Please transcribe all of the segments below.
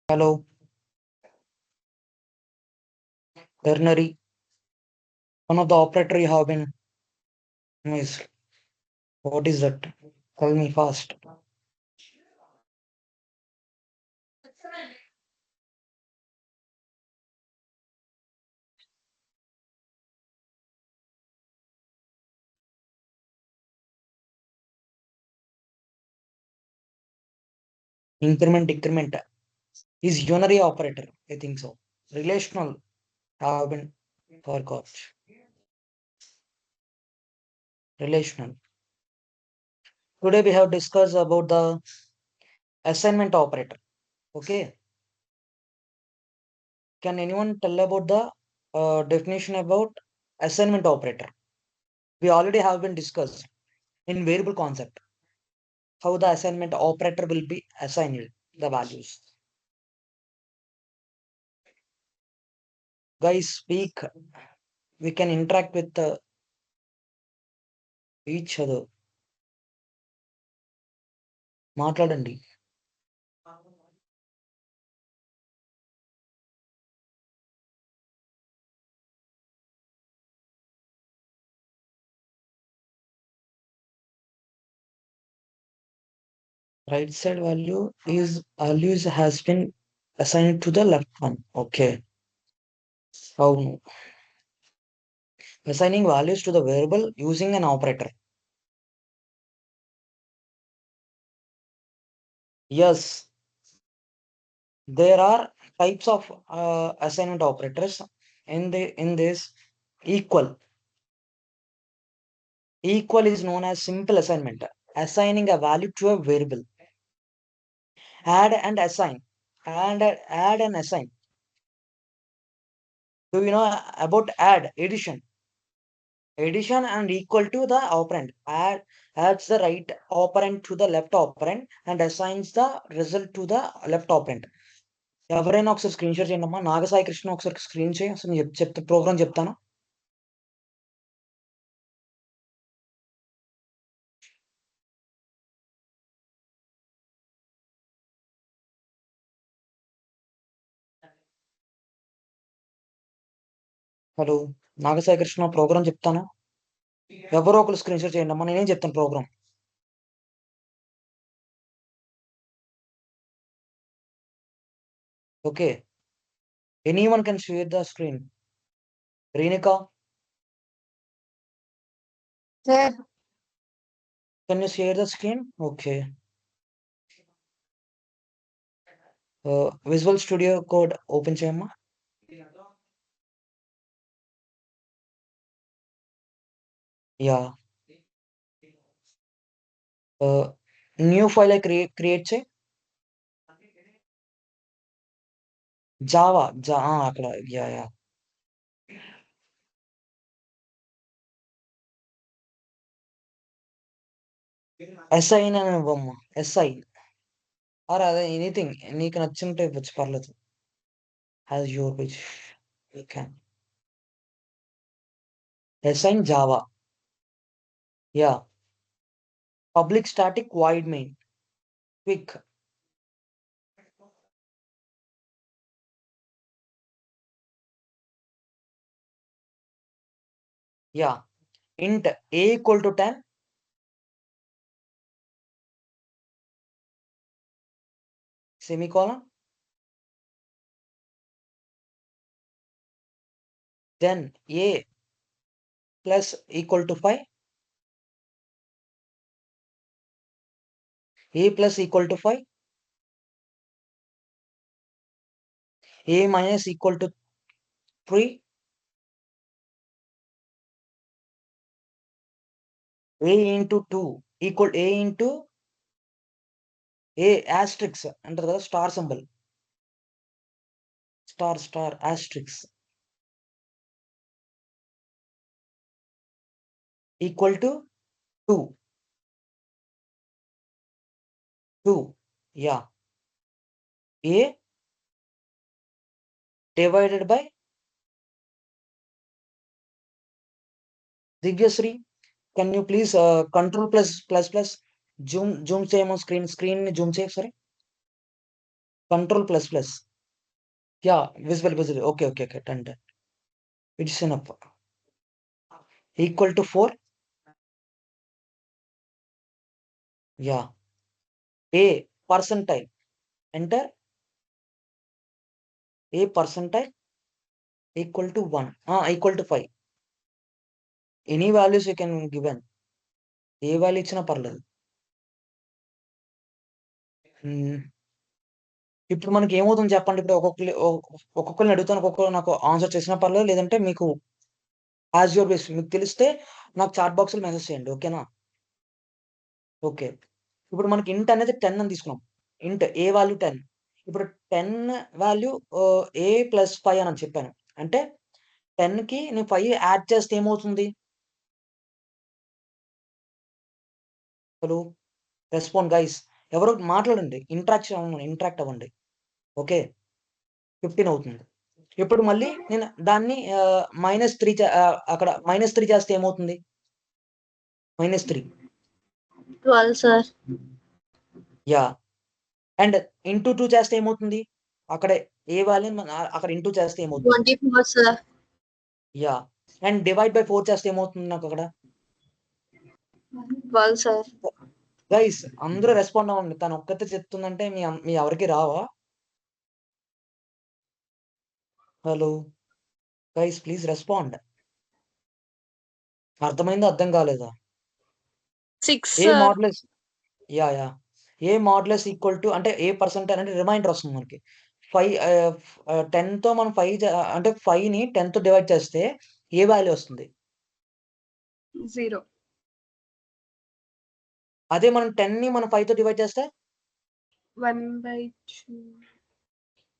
Hello, ternary. One of the operator you have been missed. What is that? Tell me fast. Increment, decrement. Is unary operator. I think so. Relational. Have been forgot. Relational. Today we have discussed about the assignment operator. Okay. Can anyone tell about the definition about assignment operator? We already have been discussed in variable concept how the assignment operator will be assigned the values. Guys, speak. We can interact with each other. మాట్లాడండి. Right side value has been assigned to the left one. Okay. అవును. Assigning values to the variable using an operator. Yes, there are types of assignment operators in this equal. Equal is known as simple assignment, assigning a value to a variable. Add and assign. Add and assign. Do you know about add, addition? Addition and equal to the operand. Adds the right operand to the left operand and assigns the result to the left operand. ఎవరైనా ఒకసారి screen share చేయండి అమ్మా. నాగసాయి కృష్ణ ఒకసారి screen చేయి. అసలు నేను చెప్తే programme చెప్తాను. హలో, నాగసాయి కృష్ణ ప్రోగ్రామ్ చెప్తాను. ఎవరో ఒకరు స్క్రీన్ షేర్ చేయండి అమ్మా. నేనేం చెప్తాను program. Okay, anyone can share the screen. Renuka, Sir, can you share the screen? Okay. Visual Studio Code open చేయమ్మా. యా, న్యూ ఫైల్ క్రియేట్ చేయి. జావా అక్కడ యా యా ఎస్ఐ అని ఇవ్వమ్మా. ఎస్ఐ ఆర్ అదే ఎనీథింగ్ నీకు నచ్చింటే ఇవ్వచ్చు, పర్లేదు. Has your which you can. ఎస్ఐన్ Java. Yeah, public static void main quick. Yeah, int a equal to 10, semicolon, then a plus equal to 5, a plus equal to 5, a minus equal to 3, a into 2 equal a into a asterisk అంటారు కదా, star symbol, star asterisk equal to 2. Yeah, a divided by Divyasri. Can you please control plus zoom చేయమో, screen ని zoom చేయ. సరే, Control plus plus. Yeah, visible. Okay. 10. It's enough. Equal to 4. Yeah. A percentile. Enter. A percentile equal to 1. Equal to 5. Any values you can given. A value ఇచ్చినా పర్లేదు. ఇప్పుడు మనకి ఏమవుతుంది చెప్పండి. ఇప్పుడు ఒక్కొక్కరిని అడుగుతాను, ఒక్కొక్కరు నాకు ఆన్సర్ చేసినా పర్లేదు, లేదంటే మీకు యాజ్ యువర్ బేస్ మీకు తెలిస్తే నాకు చాట్ బాక్స్లో మెసేజ్ చేయండి. ఓకేనా? ఓకే. ఇప్పుడు మనకి ఇంట్ అనేది 10 అని తీసుకున్నాం. ఇంట్ ఏ వాల్యూ 10. ఇప్పుడు 10 వాల్యూ ఏ ప్లస్ 5 అని చెప్పాను. అంటే 10కి నేను 5 యాడ్ చేస్తే ఏమవుతుంది? Hello, respond guys. ఎవరో మాట్లాడండి. ఇంటరాక్ట్ అవ్వండి. ఓకే. 15 అవుతుంది. ఇప్పుడు మళ్ళీ నేను దాన్ని -3 అక్కడ -3 చేస్తే ఏమవుతుంది? -3. 12 సార్. యాహ్! అండ్ ఇంటూ 2 చేస్తే ఏమవుతుంది? అక్కడే ఏ వాల్యూని అక్కడ ఇంటూ చేస్తే ఏమవుతుంది? 24 sir. Yeah! And divide by 4 చేస్తే ఏమవుతుంది నాకక్కడ? 12 సార్. గైస్ అందరూ రెస్పాండ్ అవ్వండి. తను ఒక్కతే చెప్తుందంటే మీ ఎవరికీ రావా? హలో! Guys please respond. అర్థమైందా? అర్థం కాలేదా? 6 a sir. Modulus yeah! A modulus equal to అంటే ఏ పర్సెంటైల్ అంటే రిమైండర్ వస్తుంది మనకి. 10తో మనం 5 అంటే 5ని 10తో డివైడ్ చేస్తే ఏ వాల్యూ వస్తుంది? 0. అదే మనం 10ని మనం 5తో డివైడ్ చేస్తే 1/2.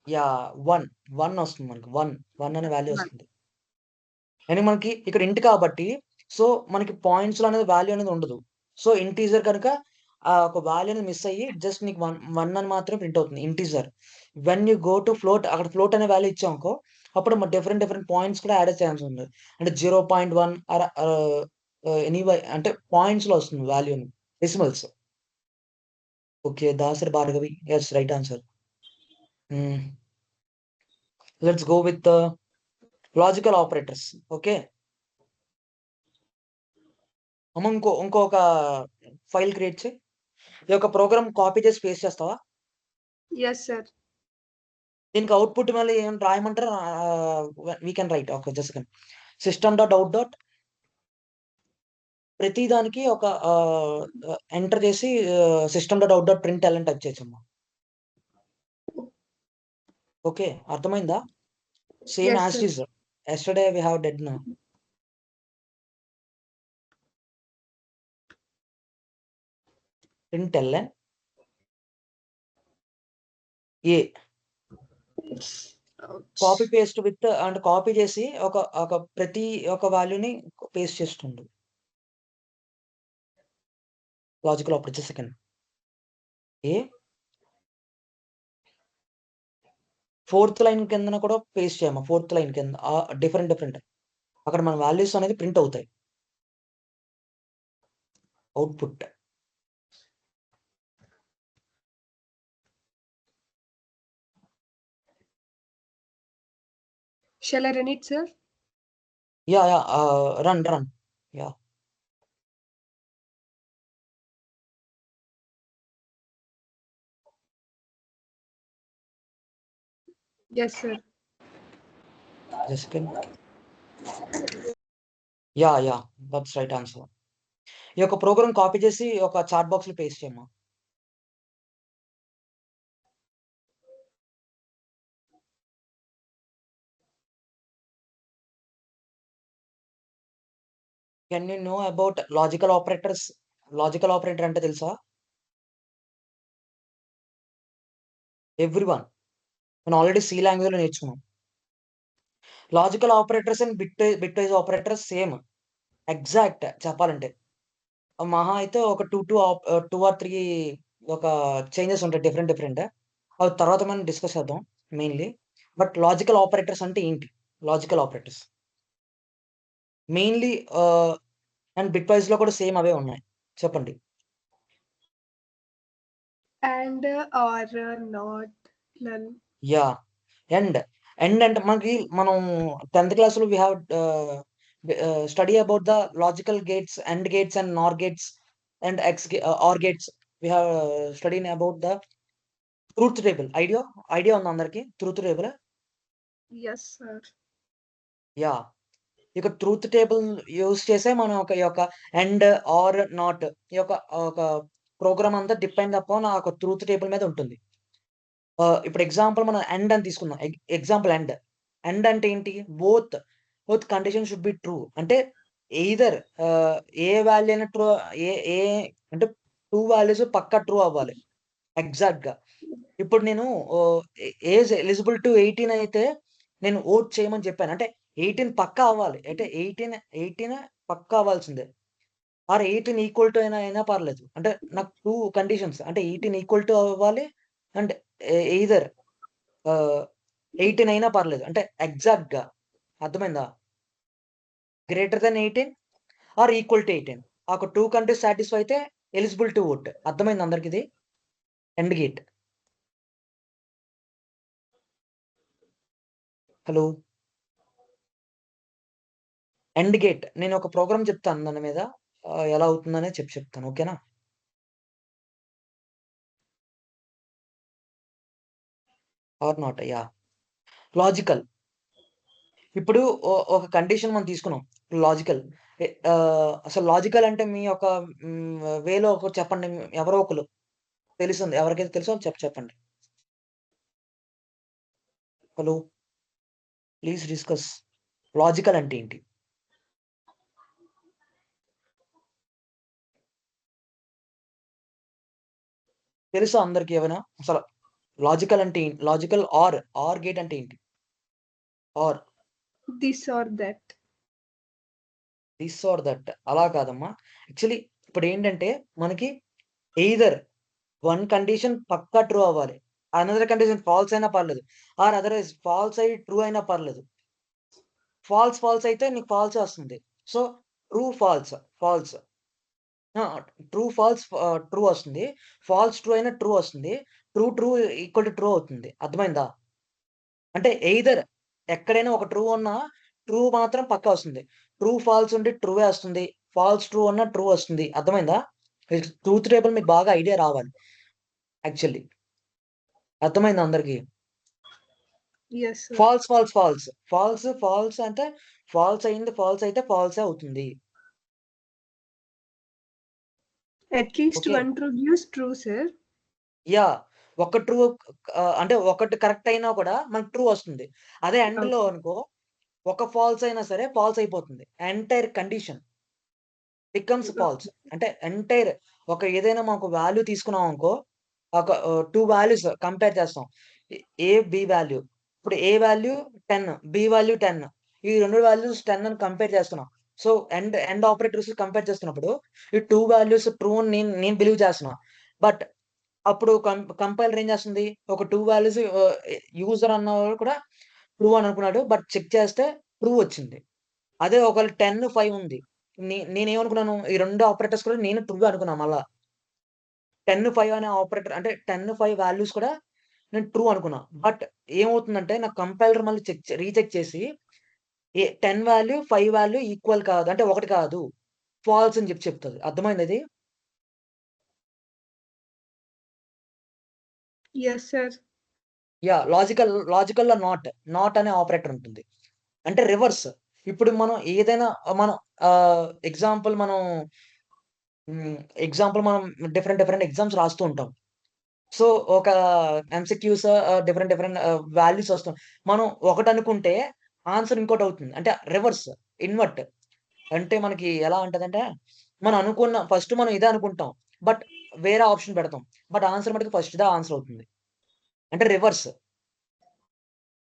యాహ్! 1 వస్తుంది మనకి. 1 అనే వాల్యూ వస్తుంది. కానీ మనకి ఇక్కడ ఇంట్ కాబట్టి సో మనకి పాయింట్స్‌లో అనేది వాల్యూ అనేది ఉండదు. సో ఇంటీజర్ కనుక ఒక వాల్యూ అనేది మిస్ అయ్యి జస్ట్ నీకు 1 అని మాత్రమే ప్రింట్ అవుతుంది. Integer. When you go to float అక్కడ ఫ్లోట్ అనే వాల్యూ ఇచ్చామనుకో అప్పుడు డిఫరెంట్ పాయింట్స్ కూడా యాడ్ అయ్యే ఛాన్స్ ఉంది. అంటే 0.1 ఎనీవే అంటే పాయింట్స్‌లో వస్తుంది వాల్యూని. Decimals. Okay. Dasari Bhargavi. Yes, right answer. Let's go with logical operators. Okay. అమ్మ ఇంకొక ఫైల్ క్రియేట్ చేయి. ఈ యొక్క ప్రోగ్రామ్ కాపీ చేసి పేస్ట్ చేస్తావా? yes sir. దీనికి అవుట్‌పుట్ మళ్ళీ ఏం రాయమంటారా? We can write. Okay. Just second. system.out. ప్రతి దానికి ఒక ఎంటర్ చేసి system.out.println టైప్ చేయొచ్చమ్మా. ఓకే. అర్థమైందా? Same Yes, as sir. It is. Yesterday we have dead now. println ఏ కాపీ పేస్ట్ విత్ అంటే కాపీ చేసి ఒక ప్రతి ఒక వాల్యూని పేస్ట్ చేస్తుండు. Logical operator. Just second. ఏ ఫోర్త్ లైన్ కిందన కూడా పేస్ట్ చేయమ్మా. ఫోర్త్ లైన్ కింద డిఫరెంట్ అక్కడ మన వాల్యూస్ అనేది ప్రింట్ అవుతాయి. Output. Shall I run it, sir? Yeah! Run. Yeah! Yes, sir. Just second. Yeah! That's right answer. ఈ యొక్క ప్రోగ్రామ్ కాపీ చేసి ఒక చాట్ బాక్స్‌లో పేస్ట్ చేయమ్మా. Can you know about logical operators? Logical operator అంటే తెలుసా? ఎవ్రీవన్. మనం ఆల్రెడీ సి లాంగ్వేజ్‌లో నేర్చుకున్నాం. Logical operators and bitwise operators same. Exact చెప్పాలంటే. మహా అయితే ఒక 2 ఆర్ 3 ఒక చేంజెస్ ఉంటాయి డిఫరెంట్. అవి తర్వాత మనం డిస్కస్ చేద్దాం మెయిన్‌లీ. బట్ లాజికల్ ఆపరేటర్స్ అంటే ఏంటి? Logical operators. మెయిన్‌లీ అండ్ బిట్‌వైస్‌లో కూడా సేమ్ అవే ఉన్నాయి. చెప్పండి. And or not. None. Yeah and అంటే మనకి మనం 10th క్లాస్ లో we have study about the logical gates, and gates and nor gates and or gates. We have studied about the truth table. Idea ఉంది అందరికి truth table? Yes, sir. Yeah ఇక truth table use చేసే మనం ఈ యొక్క end are not ఈ యొక్క ఒక ప్రోగ్రామ్ అంతా డిపెండ్ అపాన్ ఆ ఒక ట్రూత్ టేబుల్ మీద ఉంటుంది. ఇప్పుడు ఎగ్జాంపుల్ మనం ఎండ్ అని తీసుకుందాం. Example end. ఎండ్ అంటే ఏంటి? Both condition should be true. అంటే ఎయిదర్ ఏ వాల్యూ అయినా ట్రూ, ఏ ఏ అంటే 2 వాల్యూస్ పక్కా ట్రూ అవ్వాలి ఎగ్జాక్ట్‌గా. ఇప్పుడు నేను ఏజ్ ఎలిజిబుల్ టు 18 అయితే నేను ఓట్ చేయమని చెప్పాను. అంటే 18 పక్కా అవ్వాలి. అంటే 18 పక్కా అవ్వాల్సిందే. ఆర్ 18 ఈక్వల్ టు అయినా పర్లేదు. అంటే నాకు 2 కండిషన్స్. అంటే 18 ఈక్వల్ టు అవ్వాలి అండ్ ఎయిదర్ 18 అయినా పర్లేదు. అంటే ఎగ్జాక్ట్‌గా అర్థమైందా? Greater than 18 or equal to 18. ఆ ఒక 2 కండిషన్స్ సాటిస్ఫై అయితే ఎలిజిబుల్ టు ఓట్. అర్థమైందా అందరికిది? And gate. Hello! And gate. నేను ఒక ప్రోగ్రామ్ చెప్తాను దాని మీద. ఎలా అవుతుందనేది చెప్తాను. ఓకేనా? Or not. యాహ్! లాజికల్. ఇప్పుడు ఒక కండిషన్ మనం తీసుకున్నాం. లాజికల్. అసలు లాజికల్ అంటే మీ యొక్క వేలో ఒకటి చెప్పండి. ఎవరో ఒకళ్ళు తెలుస్తుంది. ఎవరికైతే తెలుసో చెప్పండి. హలో! Please discuss. లాజికల్ అంటే ఏంటి? తెలుసా అందరికి ఏమైనా? అసలు లాజికల్ అంటే ఏంటి? లాజికల్ ఆర్ గేట్ అంటే ఏంటి? Or. This or that. This or that. అలా కాదమ్మా. యాక్చువల్లీ ఇప్పుడేంటంటే మనకి ఎయిదర్ వన్ కండిషన్ పక్కా ట్రూ అవ్వాలి. అనదర్ కండిషన్ ఫాల్స్ అయినా పర్లేదు. ఆర్ అదర్‌వైజ్ ఫాల్స్ అయ్యి ట్రూ అయినా పర్లేదు. ఫాల్స్ అయితే నీకు ఫాల్సే వస్తుంది. So, true false. ఆ! ట్రూ వస్తుంది. ఫాల్స్ ట్రూ అయినా ట్రూ వస్తుంది. ట్రూ ఈక్వల్ టు ట్రూ అవుతుంది. అర్థమైందా? అంటే ఎయిదర్ ఎక్కడైనా ఒక ట్రూ ఉన్నా, ట్రూ మాత్రం పక్కా వస్తుంది. ఫాల్స్ ఉండి ట్రూవే వస్తుంది. ఫాల్స్ ట్రూ అన్నా ట్రూ వస్తుంది. అర్థమైందా? ట్రూత్ టేబుల్ మీకు బాగా ఐడియా రావాలి యాక్చువల్లీ. అర్థమైందా అందరికి? Yes, sir. ఫాల్స్ అంటే ఫాల్స్ అయితే ఫాల్సే అవుతుంది. At least okay. one true gives true, sir. Yeah! ఒక ట్రూ అంటే ఒకటి కరెక్ట్ అయినా కూడా మనకు ట్రూ వస్తుంది. అదే ఎండ్‌లో Okay. అనుకో ఒక ఫాల్స్ అయినా సరే ఫాల్స్ అయిపోతుంది. Entire condition becomes false. అంటే ఒక ఏదైనా మనకు వాల్యూ తీసుకున్నాం అనుకో, ఒక 2 వాల్యూస్ కంపేర్ చేస్తాం. B value. ఇప్పుడు ఏ వాల్యూ 10, బి వాల్యూ 10. ఈ 2 వాల్యూస్ 10 అని కంపేర్ చేస్తున్నాం. సో, ఎండ్ ఆపరేటర్స్ కంపేర్ చేస్తున్నప్పుడు ఈ 2 వాల్యూస్ ట్రూ అని నేను నేను బిలీవ్ చేస్తున్నా. బట్ అప్పుడు కంపైలర్ ఏం చేస్తుంది? ఒక 2 వాల్యూస్ యూజర్ అన్నవాడు కూడా ట్రూ అని అనుకున్నాడు. బట్ చెక్ చేస్తే ట్రూ వచ్చింది. అదే ఒకవేళ 10, 5 ఉంది. నేనేమనుకున్నాను? ఈ 2 ఆపరేటర్స్ కూడా నేను ట్రూ అనుకున్నా మళ్ళా. 10, 5 అనే ఆపరేటర్ అంటే 10, 5 వాల్యూస్ కూడా నేను ట్రూ అనుకున్నా. బట్ ఏమవుతుందంటే నా కంపైలర్ మళ్ళీ రీచెక్ చేసి 10 వాల్యూ, 5 వాల్యూ ఈక్వల్ కాదు. అంటే ఒకటి కాదు. ఫాల్స్ అని చెప్తది. అర్థమైందా ఇది? Yes, sir. యాహ్! లాజికల్‌లో నాట్ అనే ఆపరేటర్ ఉంటుంది. అంటే రివర్స్. ఇప్పుడు మనం ఏదైనా మనం ఎగ్జాంపుల్ హ్మ్. మనం డిఫరెంట్ ఎగ్జామ్స్ రాస్తూ ఉంటాం. సో, ఒక ఎంసీక్యూస్ డిఫరెంట్ వాల్యూస్ వస్తాం. మనం ఒకటనుకుంటే ఆన్సర్ ఇంకోటవుతుంది. అంటే రివర్స్, ఇన్వర్ట్. అంటే మనకి ఎలా ఉంటదంటే, ఫస్ట్ మనం ఇదే అనుకుంటాం. బట్ వేరే ఆప్షన్ పెడతాం. బట్ ఆన్సర్ మటుకు ఫస్ట్‌దే ఆన్సర్ అవుతుంది. అంటే రివర్స్.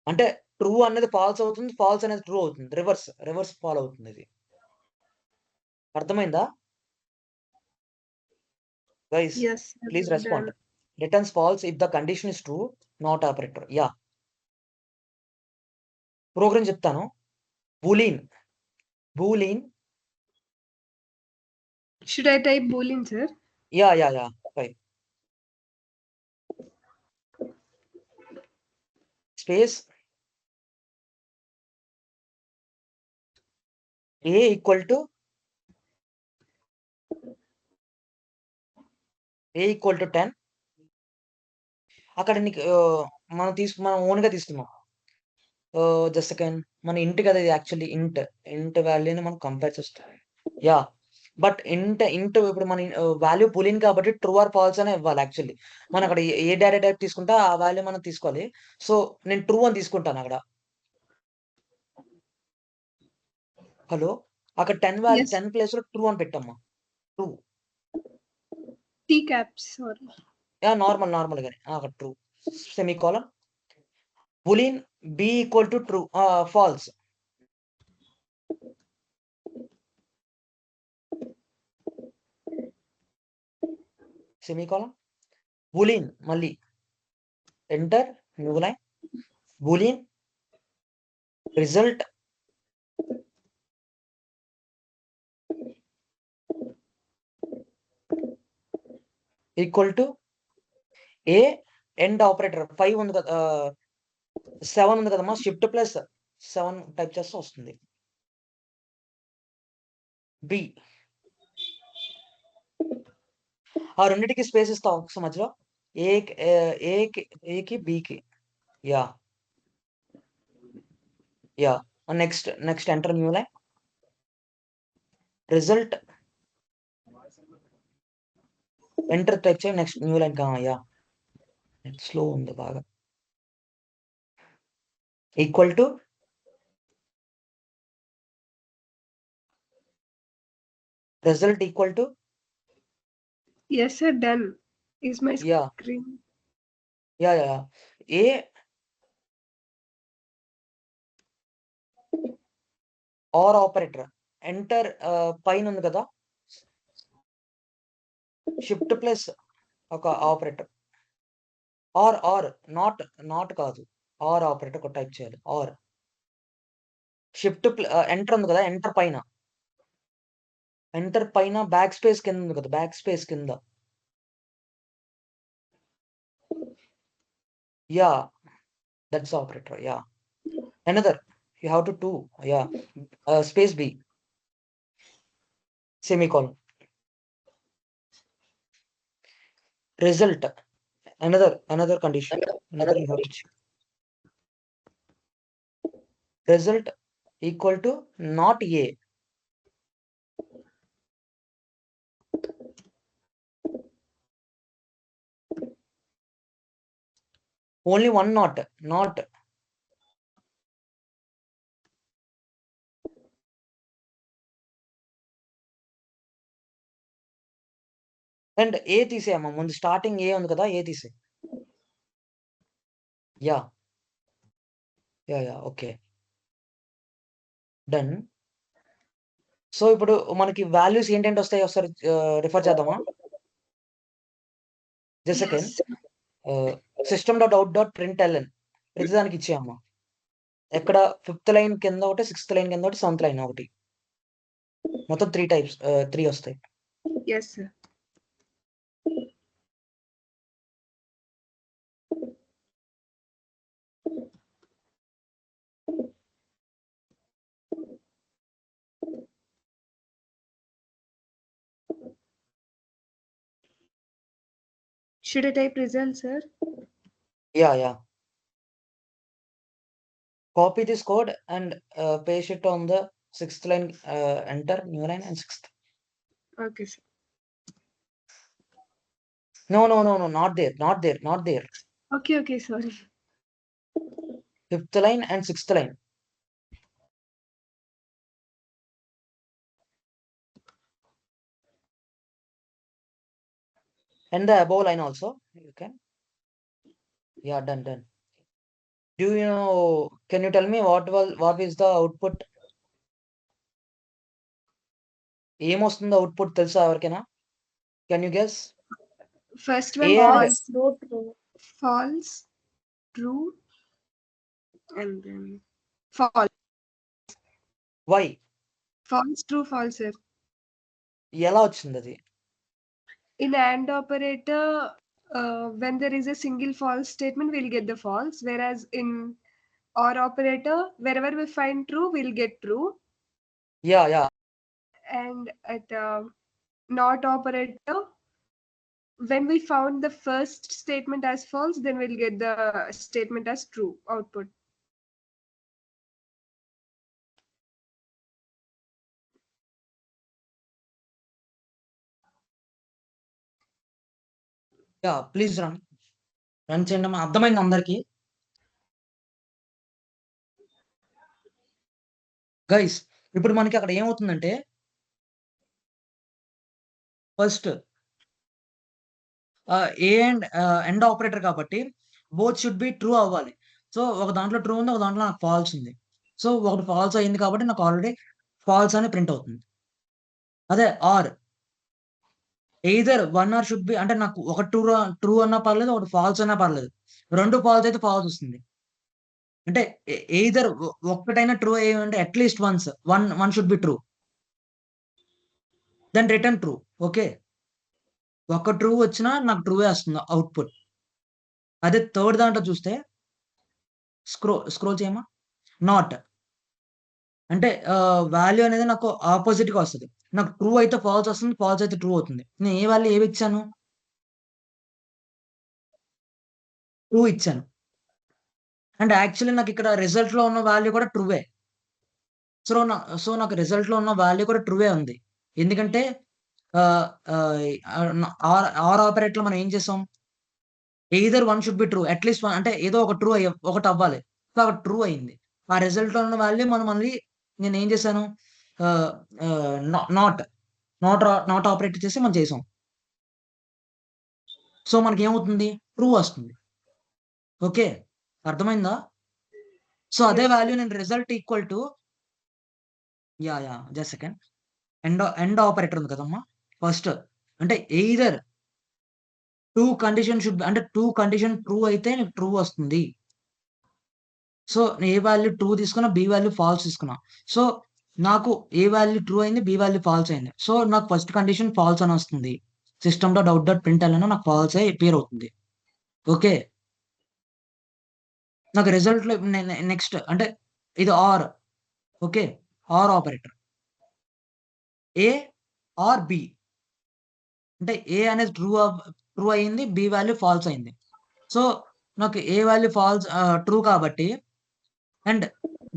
అంటే ట్రూ అనేది ఫాల్స్ అవుతుంది. ఫాల్స్ అనేది ట్రూ అవుతుంది. రివర్స్ ఫాలో అవుతుందిది. అర్థమైందా? Guys Yes, sir. Please respond. Done. Returns false if the condition is true, not operator. Yeah! Program చెప్తాను. Boolean. Boolean. Should I type boolean, sir? Yeah! Fine. space A equal to 10. అక్కడ నీకు మనం ఓన్గా తీసుకున్నాం. Just second, మన ఇంట్ కదా ఇది, యాక్చువల్లీ ఇంట్ వాల్యూని మనం కంపేర్ చేస్తాం. యా, బట్ ఇంట్ ఇప్పుడు మన వాల్యూ బూలియన్ కాబట్టి ట్రూ ఆర్ ఫాల్స్ అనే ఇవ్వాలి. యాక్చువల్లీ మనం అక్కడ ఏ డేటా టైప్ తీసుకుంటే ఆ వాల్యూ మనం తీసుకోవాలి. సో నేను ట్రూ అని తీసుకుంటాను అక్కడ. హలో, అక్కడ 10 వాల్యూ Yes. 10 ప్లేస్ లో ట్రూ అని పెట్టమ్మా. True. T caps, sorry. Yeah, normal గానే అక్కడ true semicolon. Boolean b equal to true false. Semicolon. Boolean మళ్ళీ enter new line. Boolean result equal to a and operator 5 ఉంది కదా, 7 ఉంది కదమ్మా, షిఫ్ట్ ప్లస్ 7 టైప్ చేస్తే వస్తుంది. బి, ఆ రెండింటికి స్పేస్ ఇస్తాం ఒకసారి మధ్యలో, ఏకి బికి. Yeah, next enter new line. Result enter type చేయండి, next new line. Yeah, slow ఉంది బాగా. Equal to result equal to. Yes, sir. Done. Is my yeah screen? Yeah a or operator enter పైన ఉంది కదా, షిఫ్ట్ ప్లస్ ఒక operator. Or not కాదు, or operator ఒక type చేయాలి. ఆర్ షిఫ్ట్ ఎంటర్ ఉంది కదా, ఎంటర్ పైన బ్యాక్ స్పేస్ కింద ఉంది కదా, బ్యాక్ స్పేస్ కింద. Yeah, that's operator. Yeah, another you have to yeah, space B semicolon. Result another condition, another you have to check. Result equal to not A. Only one not. And a తీసేయమ్మా, ముందు starting ఏ ఉంది కదా, ఏ తీసే. Yeah okay, done. So ఇప్పుడు మనకి values ఏంటంటే వస్తాయి, ఒకసారి రిఫర్ చేద్దామా. Just second. system.out.println ప్రతిదానికి ఇచ్చేయమ్మా. ఎక్కడ 5th లైన్ కింద ఒకటి, 6th లైన్ కింద ఒకటి, 7th లైన్ ఒకటి, మొత్తం 3 టైప్స్ 3 వస్తాయి. Yes, sir. Should I type result, sir? Yeah. Copy this code and paste it on the 6th line, enter new line and 6th. Okay, sir. No, not there. Okay, sorry. 5th line and 6th line. And the above line also, you can. Yeah, done. Do you know, can you tell me what is the output? ఏమొస్తుందో output తెలుసా ఎవరికైనా? Can you guess? First one A and false, true, and then false. why? False, true, false, sir. ఎలా వచ్చింది అది? In AND operator, when there is a single false statement, we'll get the false. Whereas in OR operator, wherever we find true, we'll get true. Yeah. And at NOT operator, when we found the first statement as false, then we'll get the statement as true output. Yeah please run చేయండి అమ్మా. అర్థమైంది అందరికి guys? ఇప్పుడు మనకి అక్కడ ఏమవుతుందంటే first A and end operator కాబట్టి both should be true అవ్వాలి. సో ఒక దాంట్లో ట్రూ ఉంది, ఒక దాంట్లో నాకు ఫాల్స్ ఉంది. సో ఒకటి ఫాల్స్ అయింది కాబట్టి నాకు ఆల్రెడీ ఫాల్స్ అని ప్రింట్ అవుతుంది. అదే or either 1 or should be, అంటే నాకు ఒక ట్రూ అన్నా పర్లేదు, ఒకటి ఫాల్స్ అన్నా పర్లేదు. 2 ఫాల్స్ అయితే ఫాల్స్ వస్తుంది. అంటే ఎయిదర్ ఒక్కటైనా ట్రూ అయ్యంటే at least one should be true, then return true. Okay, ఒక ట్రూ వచ్చినా నాకు ట్రూ వస్తుంది అవుట్పుట్. అదే థర్డ్ దాంట్లో చూస్తే స్క్రోల్ చేయమా, నాట్ అంటే వాల్యూ అనేది నాకు ఆపోజిట్ గా వస్తుంది. నాకు ట్రూ అయితే ఫాల్స్ వస్తుంది, ఫాల్స్ అయితే ట్రూ అవుతుంది. నేను ఏ వాల్యూ ఏమి ఇచ్చాను? ట్రూ ఇచ్చాను. అండ్ యాక్చువల్లీ నాకు ఇక్కడ రిజల్ట్ లో ఉన్న వాల్యూ కూడా ట్రూవే. సో నాకు రిజల్ట్ లో ఉన్న వాల్యూ కూడా ట్రూవే ఉంది. ఎందుకంటే ఆర్ ఆపరేటర్ లో మనం ఏం చేసాం? Either 1 should be true, at least 1 అంటే ఏదో ఒక ట్రూ ఒకటి అవ్వాలి. సో అక్కడ ట్రూ అయింది. ఆ రిజల్ట్ లో ఉన్న వాల్యూ మనం మళ్ళీ నేను ఏం చేశాను? నాట్ నాట్ ఆపరేట్ చేసి మనం చేసాం. సో మనకి ఏమవుతుంది? ట్రూ వస్తుంది. ఓకే, అర్థమైందా? సో అదే Yes. వాల్యూ నేను result equal to yeah just second. End operator ఉంది కదమ్మా ఫస్ట్, అంటే ఎయిదర్ టూ కండిషన్ అంటే టూ కండిషన్ ట్రూ అయితే నీకు ట్రూ వస్తుంది. సో ఏ వాల్యూ ట్రూ తీసుకున్నా, బి వాల్యూ ఫాల్స్ తీసుకున్నా. సో నాకు ఏ వాల్యూ ట్రూ అయింది, బి వాల్యూ ఫాల్స్ అయింది. సో నాకు ఫస్ట్ కండిషన్ ఫాల్స్ అని వస్తుంది. System dot out dot print అన్న నాకు ఫాల్స్ అయి అపియర్ అవుతుంది. ఓకే, నాకు రిజల్ట్ లో నెక్స్ట్ అంటే ఇది or. Okay, or operator A or B, అంటే ఏ అనేది ట్రూ అయింది, బి వాల్యూ ఫాల్స్ అయింది. సో నాకు ఏ వాల్యూ ఫాల్స్ ట్రూ కాబట్టి and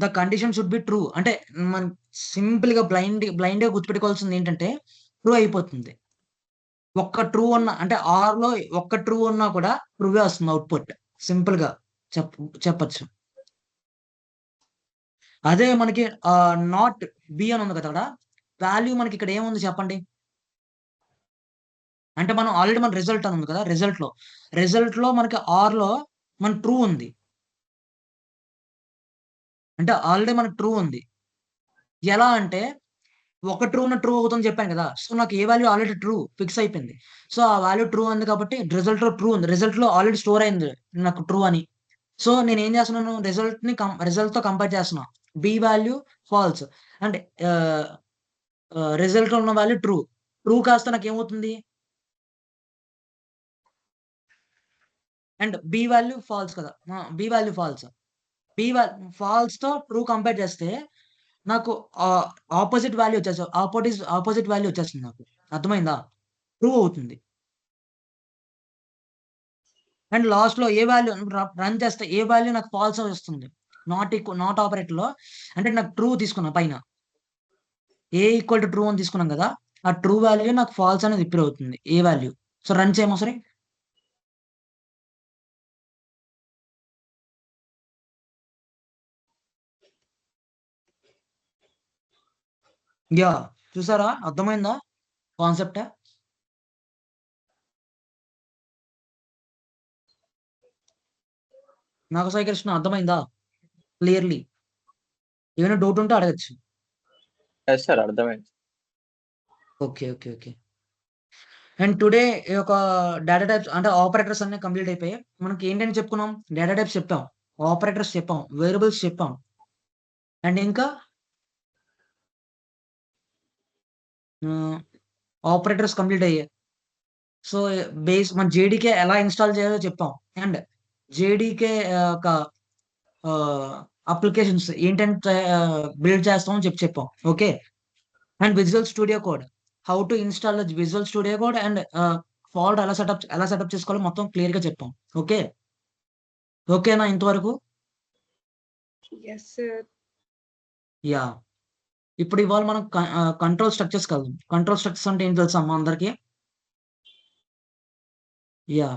the condition should be true, అంటే మనం సింపుల్ గా బ్లైండ్ గా గుర్తుపెట్టుకోవాల్సింది ఏంటంటే ట్రూ అయిపోతుంది. ఒక్క ట్రూ ఉన్న అంటే ఆర్ లో ఒక్క ట్రూ ఉన్నా కూడా ట్రూవే వస్తుంది అవుట్పుట్. సింపుల్ గా చెప్పచ్చు. అదే మనకి నాట్ బి అని ఉంది కదా, అక్కడ వాల్యూ మనకి ఇక్కడ ఏముంది చెప్పండి? అంటే మనం ఆల్రెడీ మన రిజల్ట్ అని ఉంది కదా, రిజల్ట్ లో మనకి ఆర్ లో మన ట్రూ ఉంది. అంటే ఆల్రెడీ మనకు ట్రూ ఉంది. ఎలా అంటే ఒక ట్రూ ట్రూ అవుతుందని చెప్పాను కదా. సో నాకు A value already true fix అయిపోయింది. సో ఆ వాల్యూ ట్రూ ఉంది కాబట్టి రిజల్ట్ లో ట్రూ ఉంది. రిజల్ట్ లో ఆల్రెడీ స్టోర్ అయింది నాకు ట్రూ అని. సో నేను ఏం చేస్తున్నాను? రిజల్ట్ తో కంపేర్ చేస్తున్నా. బి వాల్యూ ఫాల్స్, అంటే రిజల్ట్ లో ఉన్న వాల్యూ ట్రూ. ట్రూ కాస్త నాకు ఏమవుతుంది? అండ్ బి వాల్యూ ఫాల్స్ కదా, బి వాల్యూ ఫాల్స్. ఫాల్స్ తో ట్రూ కంపేర్ చేస్తే నాకు ఆపోజిట్ వాల్యూ వచ్చేస్తుంది. ఆపోజిట్ వాల్యూ వచ్చేస్తుంది నాకు. అర్థమైందా? ట్రూ అవుతుంది. అండ్ లాస్ట్ లో ఏ వాల్యూ రన్ చేస్తే ఏ వాల్యూ నాకు ఫాల్స్ వస్తుంది. నాట్ ఆపరేటర్ లో అంటే నాకు ట్రూ తీసుకున్నా పైన ఏ ఈక్వల్ టు ట్రూ అని తీసుకున్నాం కదా, ఆ ట్రూ వాల్యూ నాకు ఫాల్స్ అనేది అపియర్ అవుతుంది ఏ వాల్యూ. సో రన్ చేయమో సరే. యా, చూసారా? అర్థమైందా కాన్సెప్ట్? నాగసాయి కృష్ణ అర్థమైందా క్లియర్లీ? ఏమైనా డౌట్ ఉంటే అడగచ్చు. ఎస్ సార్, అర్థమైంది. ఓకే. అండ్ టుడే ఈ యొక్క డేటా టైప్స్ అంటే ఆపరేటర్స్ అన్ని కంప్లీట్ అయిపోయాయి. మనకి ఏంటని చెప్పుకున్నాం? డేటా టైప్స్ చెప్పాం, ఆపరేటర్స్ చెప్పాం, వేరియబుల్స్ చెప్పాం, అండ్ ఇంకా ఆపరేటర్స్ కంప్లీట్ అయ్యాయి. సో బేస్ మన జేడీకే ఎలా ఇన్స్టాల్ చేయాలో చెప్పాం. అండ్ జేడీకే ఒక అప్లికేషన్స్ ఏంటంటే బిల్డ్ చేస్తామని చెప్పాం. Okay. And visual Studio code, how to install visual Studio code and fault ఎలా సెటప్ చేసుకోవాలో మొత్తం క్లియర్ గా చెప్పాం. ఓకే. ఓకేనా ఇంతవరకు? Yes sir. యా. ఇప్పుడు ఇవాళ మనం కంట్రోల్ స్ట్రక్చర్స్ కలుద్దాం. కంట్రోల్ స్ట్రక్చర్స్ అంటే ఏంటి తెలుసా అమ్మా అందరికి? Yeah.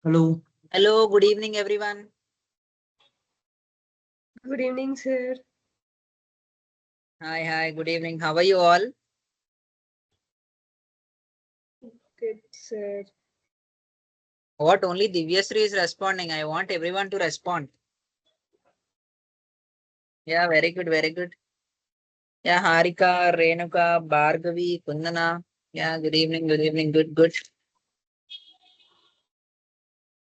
Hello. Hello, good evening, everyone. Good evening sir. Hi, good evening. How are you all? Good sir. What only Divyasri is responding. I want everyone to respond. Yeah, very good, very good. Yeah, Harika, Renuka, Bhargavi, Kundana. Yeah, good evening, good.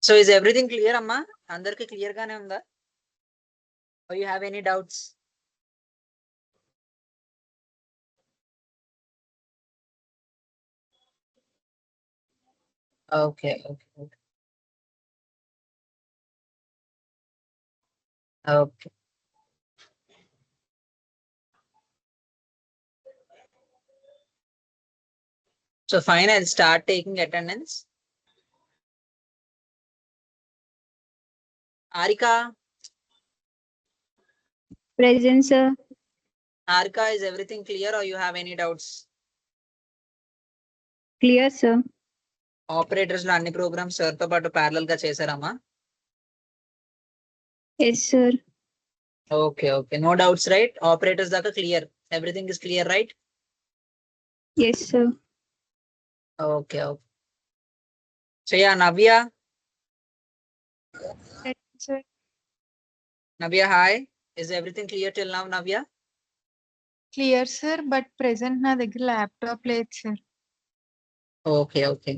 So is everything clear, Amma? Andarki clear gaane unda? Or you have any doubts? Okay. Okay. So fine, I'll start taking attendance. Harika, Present, sir. Harika, is everything clear or you have any doubts? Clear, sir. Operators లో అన్ని programs sir తో పాటు parallel గా చేశారమ్మా? Yes, sir. Okay. No doubts right? Operators దాకా clear, everything is clear right? Yes, sir. Okay. So yeah, Navya, Sir. Hi. Is everything clear till now Navya? Clear sir, but present నా దగ్గర laptop లేదు sir. Okay.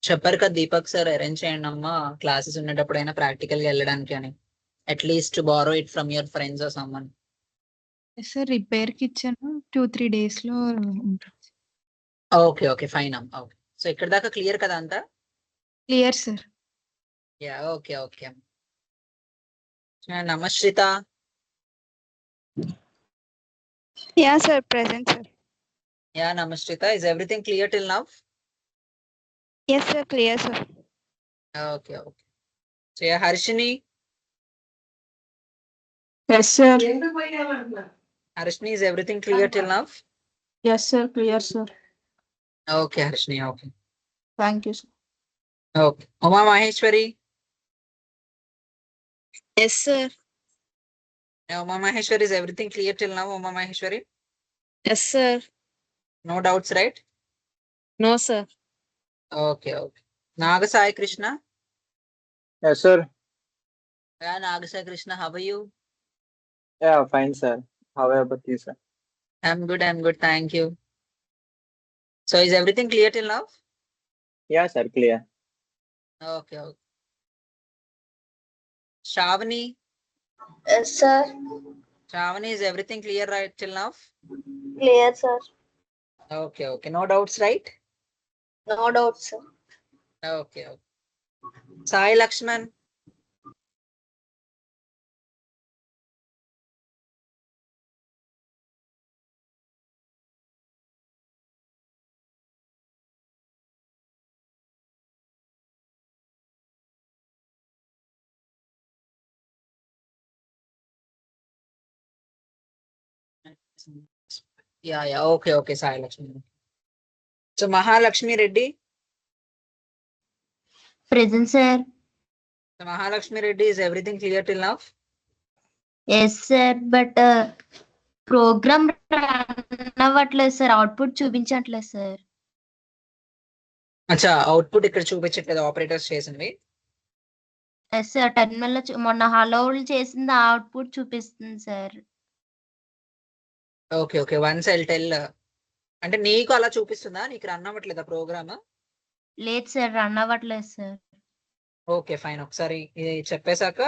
చెప్పారు కదా Deepak sir, arrange చేయండి అమ్మా classes ఉండేటప్పుడైనా practical గా వెళ్ళడానికి అని. At least borrow it from your friends or someone. Sir repair కి ఇచ్చాను, 2-3 days లో ఉంటుంది. ఓకే ఫైన్ అమ్మా. ఓకే. సో ఇక్కడ దాకా క్లియర్ కదా అంతా? Clear sir. Yeah, okay. Namashritha. Yeah, sir. Present, sir. Yeah, Namashritha, is everything clear till now? Yes, sir. Clear, sir. Okay. So yeah, Harshini. Yes sir. Harshni, is everything clear till now? Yes sir, clear sir. Okay, Harshni, okay. Thank you sir. Okay. Uma Maheshwari. Yes, sir. Yeah, Uma Maheshwari, is everything clear till now, Uma Maheshwari? Yes, sir. No doubts, right? No, sir. Okay. Naga Sai Krishna. Yes, sir. Yeah, Naga Sai Krishna, how are you? Yeah, fine, sir. How about you, sir? I'm good, thank you. So is everything clear till now? Yeah, sir, clear. Okay. Shravani. Yes, sir. Shravani, is everything clear right till now? Clear, sir. Okay. No doubts, right? No doubt, sir. Okay. Sai Lakshman. Yeah. Okay, Sai Lakshmi. So Mahalakshmi Reddy. Present, sir. So Mahalakshmi Reddy, is everything clear till now? Yes, sir. But program run అవ్వట్లేదు sir, output చూపించట్లేదు sir. అచ్చా, output ఇక్కడ చూపించట్లేదు operators చేసినవి? Yes sir, terminal లో మొన్న hello చేసింది output చూపిస్తుంది sir. Okay. Once I'll tell. అంటే నీకు అలా చూపిస్తుందా? నీకు రన్ అవ్వట్లేదా ప్రోగ్రామ్? లేదు సార్, రన్ అవ్వట్లేదు సార్. Okay fine. ఒకసారి ఇది చెప్పేశాక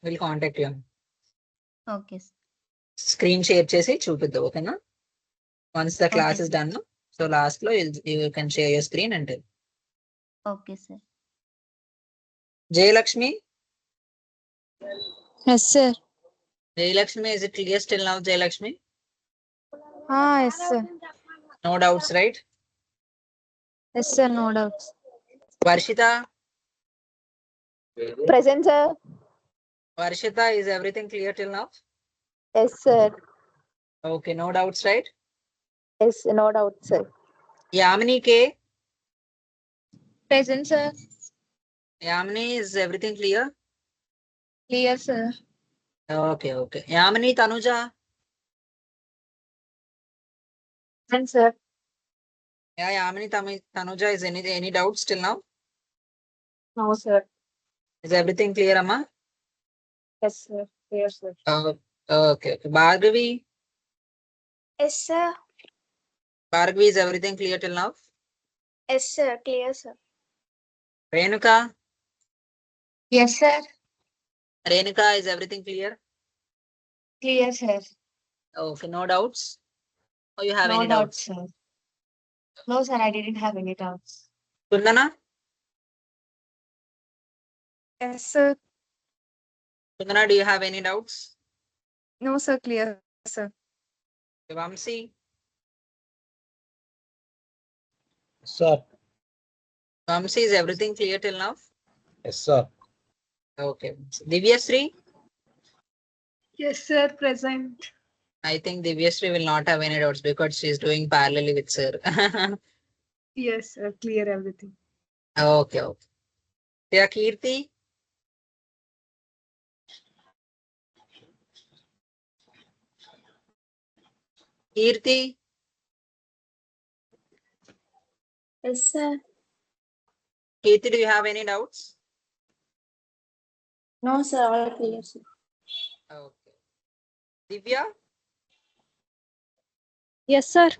will contact you. Okay sir. Screen share చేసి చూపిద్దాం, ఓకేనా? Once the class Okay, is sir. Done, so last లో you can share your screen అంటే. Okay sir. Jayalakshmi, yes sir. Jayalakshmi, is it clear still now, Jayalakshmi? Yes sir. No doubts, right? Yes sir, no doubts. Varshita, Present, sir. Varshita, is everything clear till now? Yes, sir. Okay, no doubts, right? Yes, no doubt, sir. Yamini K, present sir. Yamini, is everything clear? Clear sir. Okay, okay. Yamini Tanuja, Present, sir. yeah, Yamini Tanuja, is any doubts till now? No, sir. Is everything clear, Amma? Yes, sir. Clear, sir. Okay, okay. Bhargavi, Yes, sir. Bhargavi, is everything clear till now? Yes, sir. Clear, sir. Renuka, yes sir. Renuka, is everything clear? Clear sir. Okay, no doubts? Or you have no any doubts? Doubts sir. No sir, I didn't have any doubts. Kundana, Yes, sir. Kundana, do you have any doubts? No, sir. Clear, sir. Vamsi, Sir. Vamsi, is everything clear till now? Yes, sir. Okay. Divyasri, Yes, sir. Present. I think Divyasri will not have any doubts because she is doing parallelly with sir. Yes, sir. Clear everything. Okay, okay. Yeah, Kirti, Kirti, Yes, sir. Kirti, do you have any doubts? No, sir. All clear, sir. Okay. Divya, yes sir.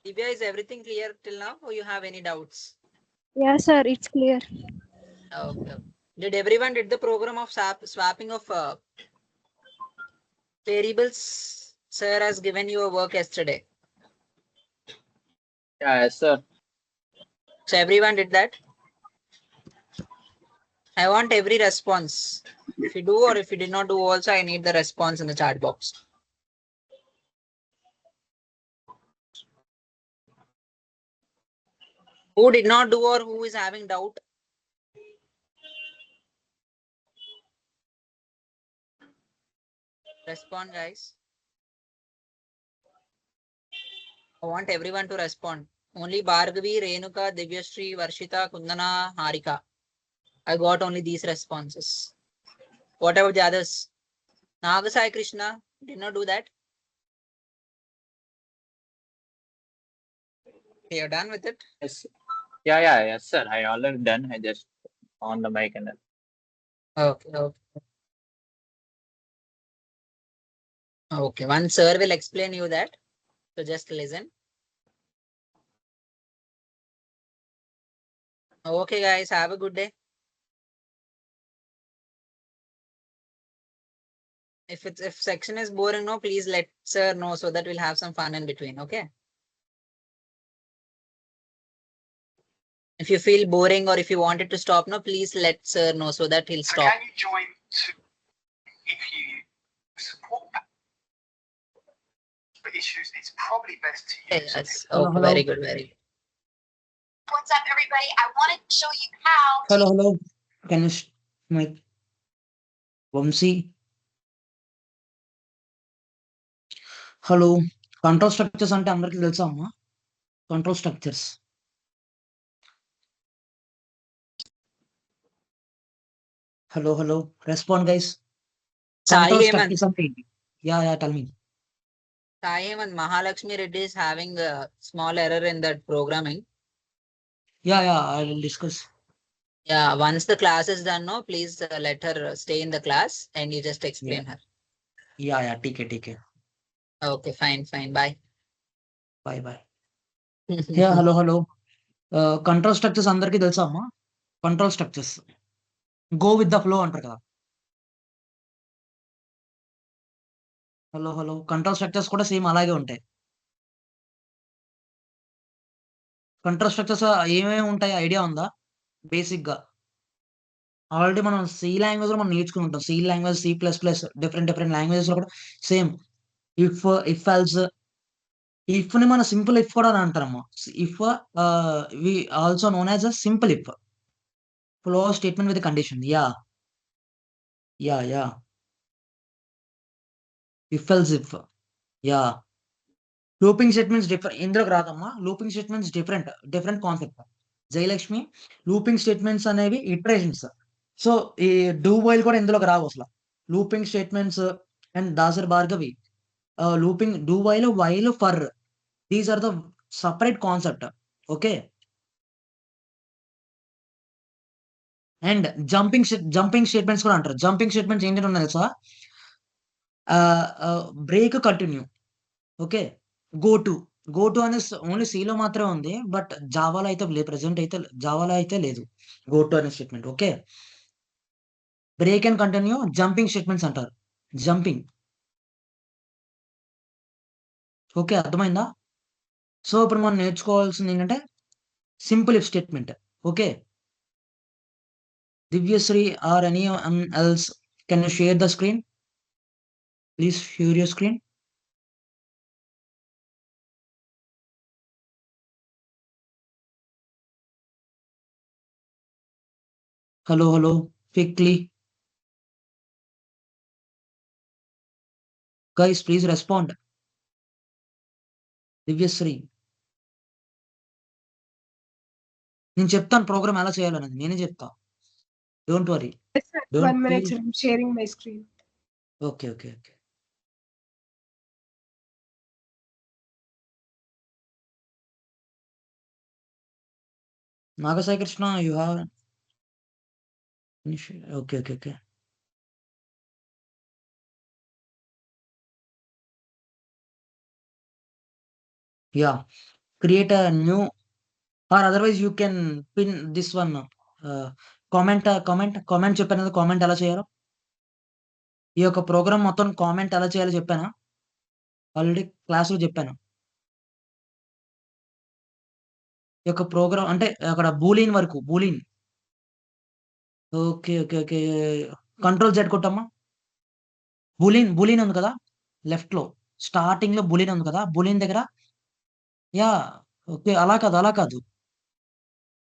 Divya, is everything clear till now or you have any doubts? Yeah sir, it's clear. Okay. Did everyone did the program of swapping of variables? Sir has given you a work yesterday. Yeah, yes, sir. So everyone did that? I want every response. If you do or if you did not do also, I need the response in the chat box. Who did not do or who is having doubt? Respond, guys. I want everyone to respond. Only Bhargavi, Renuka, Divyashree, Varshita, Kundana, Harika. I got only these responses. What about the others? Nagasai Krishna did not do that. You're done with it? Yes. Yeah, yes, sir. I already done. I just on the mic and then. Okay, okay. Okay, one sir will explain you that. So just listen. Okay, guys, have a good day. If section is boring, no, please let sir know so that we'll have some fun in between. Okay. If you feel boring or if you wanted to stop, no, please let sir know so that he'll stop. Can you join if you support for issues? It's probably best to use. Yes. Hello, Okay, hello. very good, very good. What's up, everybody? I want to show you how. Hello. Can you mic? Vamsi. Hello, control structures అంటే అందరికీ తెలుసా అమ్మా? Control structures. Hello, respond guys. Sai control Hemant. Structures అంటే ఏంటి? Yeah tell me. Sai Hemant, Mahalakshmi Reddy is having a small error in that programming. Yeah I will discuss. Yeah, once the class is done, no, please let her stay in the class and you just explain her. Yeah టీకే. Okay, fine. Bye. Bye. Yeah hello. Control structures అందరికీ తెలుసా అమ్మా? Control structures go with the flow అంటారు కదా. Hello. Control structures కూడా same అలాగే ఉంటాయి. Control structures ఏమేమి ఉంటాయి ఐడియా ఉందా? బేసిక్‌గా. ఆల్రెడీ మనం సి లాంగ్వేజ్‌లో మనం నేర్చుకుని ఉంటాం. C language, C plus plus different లాంగ్వేజెస్‌లో కూడా సేమ్ ఇఫ్, ఇఫ్ ఎల్స్, ఇఫ్‌ని మనం సింపుల్ ఇఫ్ కూడా అని అంటారమ్మా. If we also known as a simple if. Flow statement with condition. Yeah. If else if. Yeah! Looping statements ఇందులోకి రాదమ్మా. Looping statements different concept. Jayalakshmi, looping statements అనేవి iterations. So, ఈ do while కూడా ఇందులోకి రావసల. Looping statements and Dasari Bhargavi. Looping do while, for. These are the separate concept. Okay. And jumping statements కూడా అంటారు. Jumping statements ఏంటంటే ఉన్నాయి తెలుసా? Break, continue. Okay. Go to అనేసి ఓన్లీ సిలో మాత్రమే ఉంది. బట్ జావాలో అయితే లేదు. ప్రెజెంట్ అయితే జావాలో అయితే లేదు. గో టు అనే statement. Okay. Break and continue jumping statements అంటారు. జంపింగ్. ఓకే. అర్థమైందా? సో, ఇప్పుడు మనం నేర్చుకోవాల్సింది ఏంటంటే simple if statement. Okay. Divyasri or anyone else can you share the screen? Please share your screen. Hello. Quickly. Guys please respond. Divyasri. నేను చెప్తాను program ఎలా చేయాలనేది. నేనే చెప్తా. Don't worry. Yes, sir. Don't 1 minute, feel. sir. I'm sharing my screen. Okay. Nagasai Krishna, you have. Okay. Yeah. Create a new, or otherwise you can pin this one. Comment చెప్పాను. Comment ఎలా చేయాలో ఈ యొక్క programme మొత్తం comment ఎలా చేయాలో చెప్పానా? Already క్లాస్‌లో చెప్పాను. ఈ యొక్క ప్రోగ్రామ్ అంటే అక్కడ బూలియన్ వరకు బూలియన్. ఓకే. కంట్రోల్ జెడ్ కొట్టమ్మా. బూలియన్ ఉంది కదా! లెఫ్ట్‌లో స్టార్టింగ్‌లో బూలియన్ ఉంది కదా! బూలియన్ దగ్గర యాహ్! ఓకే. అలా కాదు.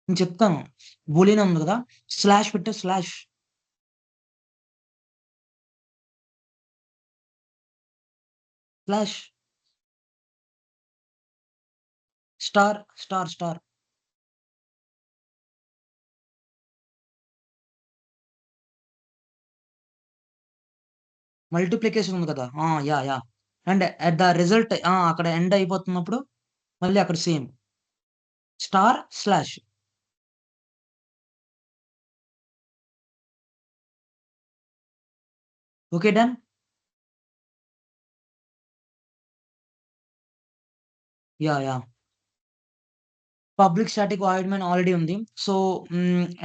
నేను చెప్తాను. బూలియన్ ఉంది కదా! స్లాష్ పెట్టు స్లాష్. స్టార్. మల్టిప్లికేషన్ ఉంది కదా! Yeah! And at the result అక్కడ ఎండ్ అయిపోతున్నప్పుడు మళ్ళీ అక్కడ same. Star slash. Okay. Done. Yeah! Public static void main already ఉంది. సో,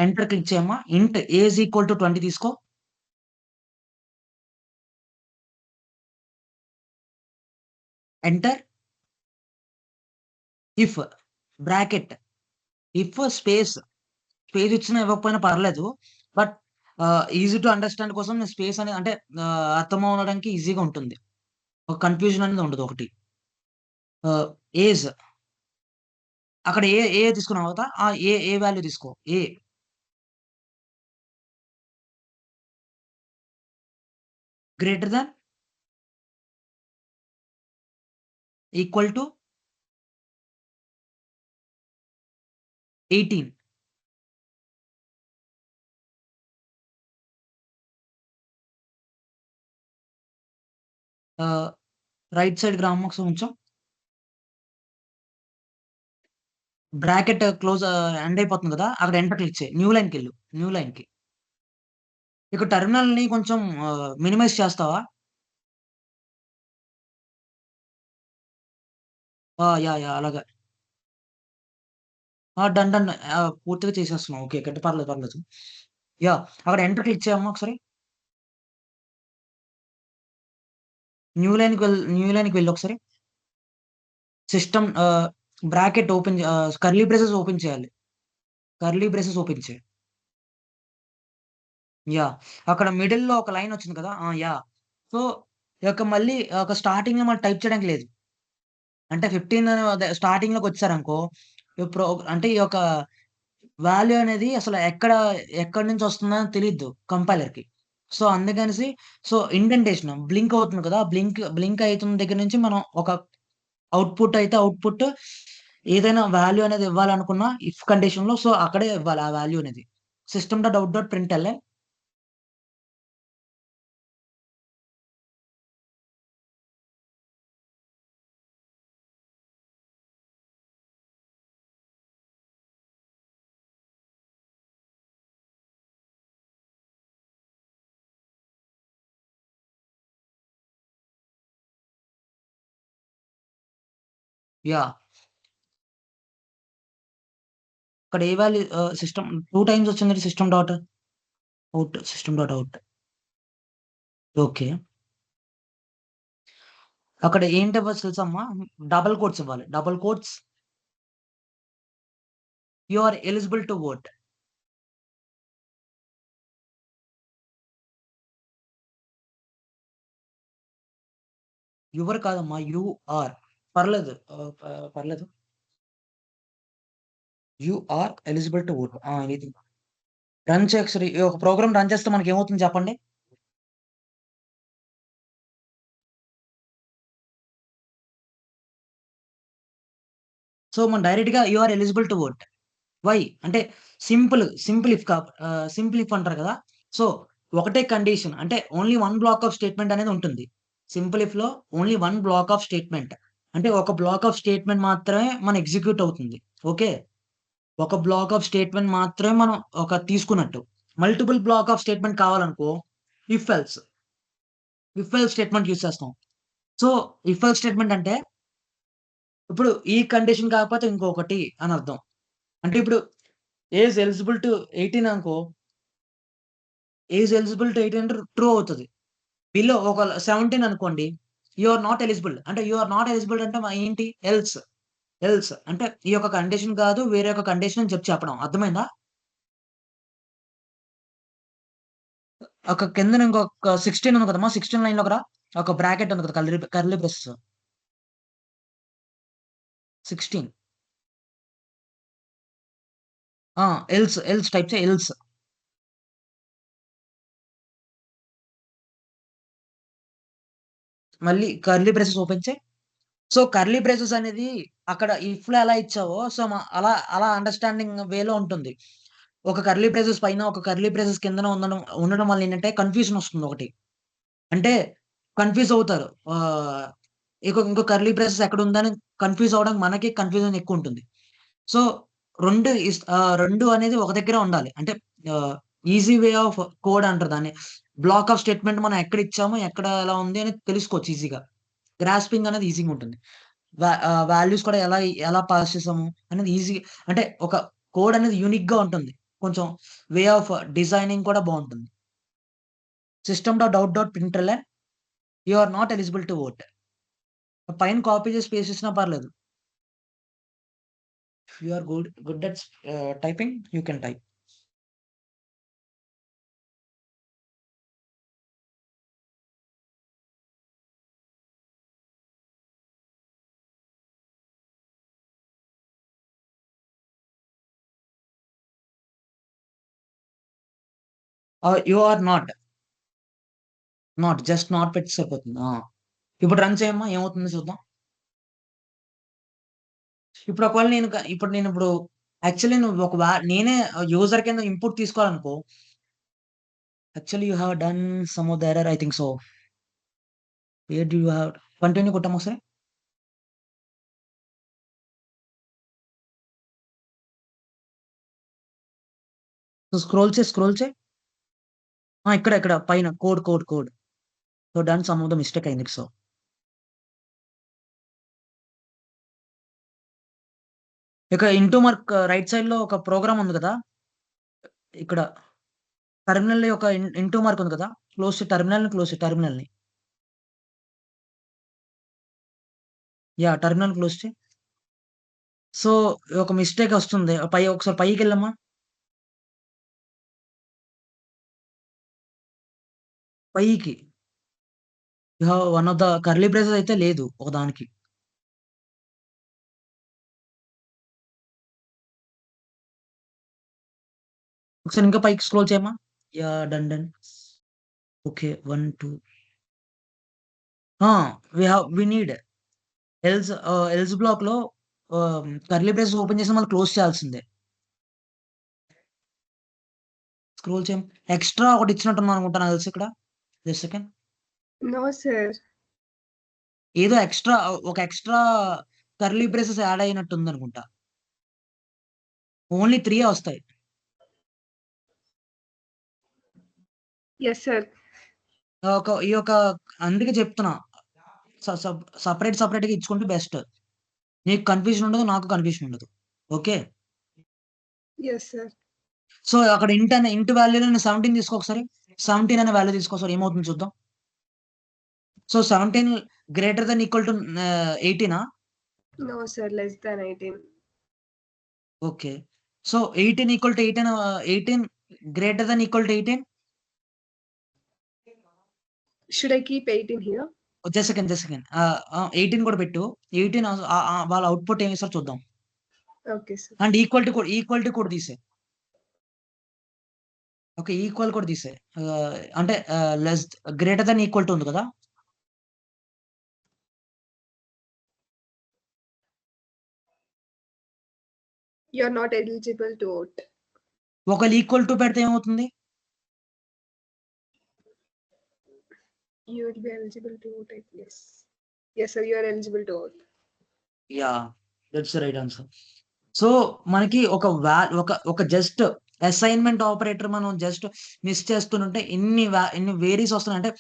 ఎంటర్ క్లిక్ చేయమ్మా. ఇంట్ ఏజ్ ఈక్వల్ టు 20 తీసుకో. Enter. If bracket. If space ఇచ్చినా ఇవ్వకపోయినా పర్లేదు. బట్ ఈజీ టు అండర్‌స్టాండ్ కోసం నేను స్పేస్ అనేది అంటే అర్థం అవ్వడానికి ఈజీగా ఉంటుంది. ఒక కన్‌ఫ్యూజన్ అనేది ఉండదు ఒకటి. ఏజ్ అక్కడ ఏ తీసుకున్న తర్వాత ఏ వాల్యూ తీసుకో. A greater than equal to 18. Right side గ్రామ్ బాక్స్ ఉంచాం. బ్రాకెట్ క్లోజ్ ఎండ్ అయిపోతుంది కదా! అక్కడ ఎంటర్ క్లిక్ చేయి. న్యూ లైన్‌కెళ్ళు. న్యూ లైన్‌కి. ఇక టెర్మినల్‌ని కొంచెం మినిమైజ్ చేస్తావా? యాహ్! అలాగే. డన్. పూర్తిగా చేసేస్తున్నాం. ఓకే. పర్లేదు. యాహ్! అక్కడ ఎంటర్ క్లిక్ చేయమ్మా ఒకసారి. న్యూ లైన్కి వెళ్ళి ఒకసారి system bracket open curly braces open చేయాలి. కర్లీ బ్రేసెస్ ఓపెన్ చేయి. యాహ్! అక్కడ మిడిల్‌లో ఒక లైన్ వచ్చింది కదా! యాహ్! సో, ఈ యొక్క మళ్ళీ ఒక స్టార్టింగ్‌లో మనం టైప్ చేయడానికి లేదు. అంటే 15 అదే స్టార్టింగ్‌లోకొచ్చారనుకో, అంటే ఈ యొక్క వాల్యూ అనేది అసలు ఎక్కడి నుంచి వస్తుందని తెలీదు కంపైలర్‌కి. సో, అందుకనేసి ఇండెంటేషన్ బ్లింక్ అవుతుంది కదా! బ్లింక్ అయితున్న దగ్గర నుంచి మనం ఒక అవుట్‌పుట్ ఏదైనా వాల్యూ అనేది ఇవ్వాలనుకున్న ఇఫ్ కండిషన్‌లో అక్కడే ఇవ్వాలి ఆ వాల్యూ అనేది. System dot out dot println yeah! అక్కడ ఏ వాల్యూ సిస్టమ్ 2 టైమ్స్ వచ్చింది సిస్టమ్ డాట్ అవుట్. ఓకే. అక్కడ ఏంటివ్వచ్చు తెలుసమ్మా? డబుల్ కోట్స్ ఇవ్వాలి. Double quotes you are eligible to vote. Your కాదమ్మా. You are. పర్లేదు. పర్లేదు. You are eligible to vote. ఇది రన్ చేయి ఒకసారి. ఈ ఒక ప్రోగ్రామ్ రన్ చేస్తే మనకేమవుతుంది చెప్పండి? మనం డైరెక్ట్‌గా you are eligible to vote. Why? అంటే సింపుల్ ఇఫ్ అంటారు కదా! సో, ఒకటే కండిషన్ అంటే only one block of statement అనేది ఉంటుంది. సింపుల్ ఇఫ్‌లో only one block of statement. అంటే ఒక బ్లాక్ ఆఫ్ స్టేట్మెంట్ మాత్రమే ఎగ్జిక్యూట్ అవుతుంది. ఓకే. ఒక బ్లాక్ ఆఫ్ స్టేట్మెంట్ మాత్రమే మనం తీసుకున్నట్టు. మల్టిపుల్ బ్లాక్ ఆఫ్ స్టేట్మెంట్ కావాలనుకో if else. If else statement use చేస్తాం. సో, ఇఫ్ ఎల్స్ స్టేట్మెంట్ అంటే ఇప్పుడు ఈ కండిషన్ కాకపోతే ఇంకొకటి అని అర్థం. అంటే ఇప్పుడు ఏజ్ ఎలిజిబుల్ టు 18 అనుకో, ఏజ్ ఎలిజిబుల్ టు 18 అంటే ట్రూ అవుతది. బిలో ఒక 17 అనుకోండి, యూ ఆర్ నాట్ ఎలిజిబుల్. అంటే యూ ఆర్ నాట్ ఎలిజిబుల్ అంటే ఏంటి? ఎల్స్ అంటే ఈ యొక్క కండిషన్ కాదు వేరే ఒక కండిషన్ అని చెప్పడం. అర్థమైందా? ఒక కిందన ఇంకొక 16 ఉంది కదమ్మా! 16 లైన్‌లోకి రా. ఒక బ్రాకెట్ ఉంది కదా! Curly braces 16. ఆ! ఎల్స్ టైప్ చేయి ఎల్స్. మళ్ళీ కర్లీ బ్రేసెస్ ఓపెన్ చేయి. కర్లీ బ్రేసెస్ అనేది అక్కడ ఇఫ్‌లో ఎలా ఇచ్చావో అలా అలా అండర్‌స్టాండింగ్ వేలో ఉంటుంది. ఒక కర్లీ బ్రేసెస్ పైన, ఒక కర్లీ బ్రేసెస్ కిందన ఉండడం ఉండడం వల్ల ఏంటంటే కన్‌ఫ్యూజన్ వస్తుంది ఒకటి. అంటే కన్‌ఫ్యూజ్ అవుతారు. ఇంకో కర్లీ బ్రేసెస్ ఎక్కడుందని కన్‌ఫ్యూజ్ అవ్వడానికి మనకి కన్‌ఫ్యూజన్ ఎక్కువుంటుంది. సో, 2 అనేది ఒక దగ్గరే ఉండాలి. అంటే ఆహ్, ఈజీ వే ఆఫ్ కోడ్ అంటారు దాన్ని. బ్లాక్ ఆఫ్ స్టేట్మెంట్ మనం ఎక్కడ ఇచ్చామో, ఎక్కడ ఎలా ఉంది అని తెలుసుకోవచ్చు ఈజీగా. గ్రాస్పింగ్ అనేది ఈజీగా ఉంటుంది. వాల్యూస్ కూడా ఎలా పాస్ చేసాము అనేది అంటే ఒక కోడ్ అనేది యూనిక్‌గా ఉంటుంది. కొంచెం వే ఆఫ్ డిజైనింగ్ కూడా బావుంటుంది. System dot out dot println you are not eligible to vote. పైన కాపీ చేసి పేస్ట్ చేసినా పర్లేదు. If you are good at typing you can type. You are not just not పెడితే సరిపోతుంది. ఇప్పుడు రన్ చేయమ్మా ఏమవుతుందో చూద్దాం. ఇప్పుడు ఒకవేళ ఇప్పుడు యాక్చువల్లీ నువ్వు నేనే యూజర్ కింద ఇన్‌పుట్ తీసుకోవాలనుకో, actually you have done some of the error I think so. Where do you have continue కొట్టమ్మా ఒకసారి. స్క్రోల్ చేయి. ఇక్కడ పైన code. Done some of the mistake అయింది. ఇక ఇంటూ మార్క్ రైట్ సైడ్‌లో ఒక ప్రోగ్రామ్ ఉంది కదా! ఇక్కడ టెర్మినల్ యొక్క ఇంటూ మార్క్ ఉంది కదా! క్లోజ్ చేయి టెర్మినల్‌ని. యా టెర్మినల్ క్లోజ్ చేయి. సో ఒక మిస్టేక్ వస్తుంది. ఒకసారి పైకెళ్ళమ్మా. పైకి. You have one of the curly braces అయితే లేదు ఒకదానికి. ఒకసారి ఇంకా పైకి స్క్రోల్ చేయమ్మా. Yeah done. Okay 1, 2 we need else బ్లాక్‌లో కర్లీ బ్రేసెస్ ఓపెన్ చేసి మళ్ళీ క్లోజ్ చేయాల్సిందే. స్క్రోల్ చేయం. ఎక్స్‌ట్రా ఒకటి ఇచ్చినట్టున్నాను అనుకుంటా నాకు తెలిసి ఇక్కడ. Just second. No, sir. ఏదో ఒక ఎక్స్‌ట్రా కర్లీ బ్రేసెస్ యాడ్ అయినట్టుందనుకుంటా. ఓన్లీ 3 వస్తాయి. Yes, sir. ఈ యొక్క అందుకే చెప్తున్నా. సెపరేట్‌గా ఇచ్చుకుంటే బెస్ట్. నీకు కన్‌ఫ్యూజన్ ఉండదు. నాకు కన్‌ఫ్యూజన్ ఉండదు. ఓకే. Yes, sir. సో అక్కడ ఇంట్ వాల్యూలో నేను 17 తీసుకో ఒకసారి. 17 అనే వాల్యూ తీసుకో ఒకసారి ఏమవుతుందో చూద్దాం. So 17 greater than equal to 18 No, sir. Less than 18. Okay. So 18 equal to 18 greater than equal to 18. Should I keep 18 here? Just second. 18 కూడా పెట్టు. 18 వాళ్ళ అవుట్‌పుట్ ఏమి ఇస్తారో చూద్దాం. Okay, sir. అండ్ ఈక్వాలిటీ కూడా తీసేయి. ఓకే. ఈక్వల్ కూడా తీసేయి. అంటే గ్రేటర్ థాన్ ఈక్వల్ టు ఉంది కదా! You're not eligible to vote. ఒకవేళ ఈక్వల్ టు పెడితే ఏమవుతుంది? You will be eligible to vote, I guess. Yes, sir. You are eligible to vote. Yeah! That's the right answer. So మనకి ఒక just assignment operator మనం just miss చేస్తుంటే ఎన్ని varies వస్తున్నాయి అంటే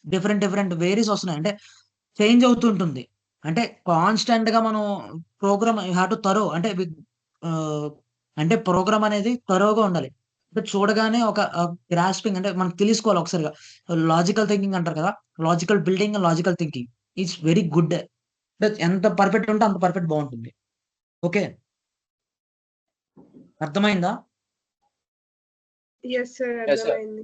డిఫరెంట్ వేరీస్ వస్తున్నాయి. అంటే చేంజ్ అవుతుంటుంది. అంటే కాన్స్టెంట్‌గా మనం ప్రోగ్రామ్ యూ హావ్ టు అంటే ప్రోగ్రామ్ అనేది థరోగా ఉండాలి. అంటే చూడగానే ఒక గ్రాస్పింగ్ అంటే మనకు తెలుసుకోవాలి ఒకసారిగా. లాజికల్ థింకింగ్ అంటారు కదా! Logical building, logical thinking is very good. అంటే ఎంత పర్ఫెక్ట్ ఉంటే అంత పర్ఫెక్ట్ బావుంటుంది. ఓకే. అర్థమైందా? Yes, sir. Yes, sir. అర్థమైంది.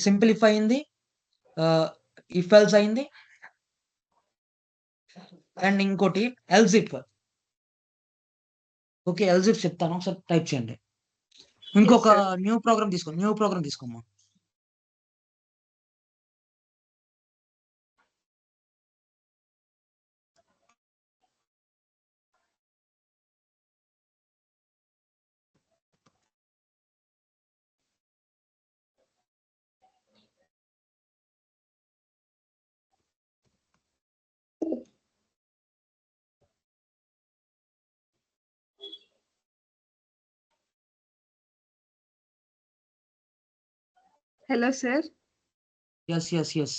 సింపుల్ ఇఫ్ అయింది. ఇఫ్ ఎల్స్ అయింది. అండ్ ఇంకోటి else if. Okay. Else if చెప్తాను. ఒకసారి టైప్ చేయండి. ఇంకొక sir. న్యూ ప్రోగ్రామ్ తీసుకోమ్మా. Hello, sir. Yes.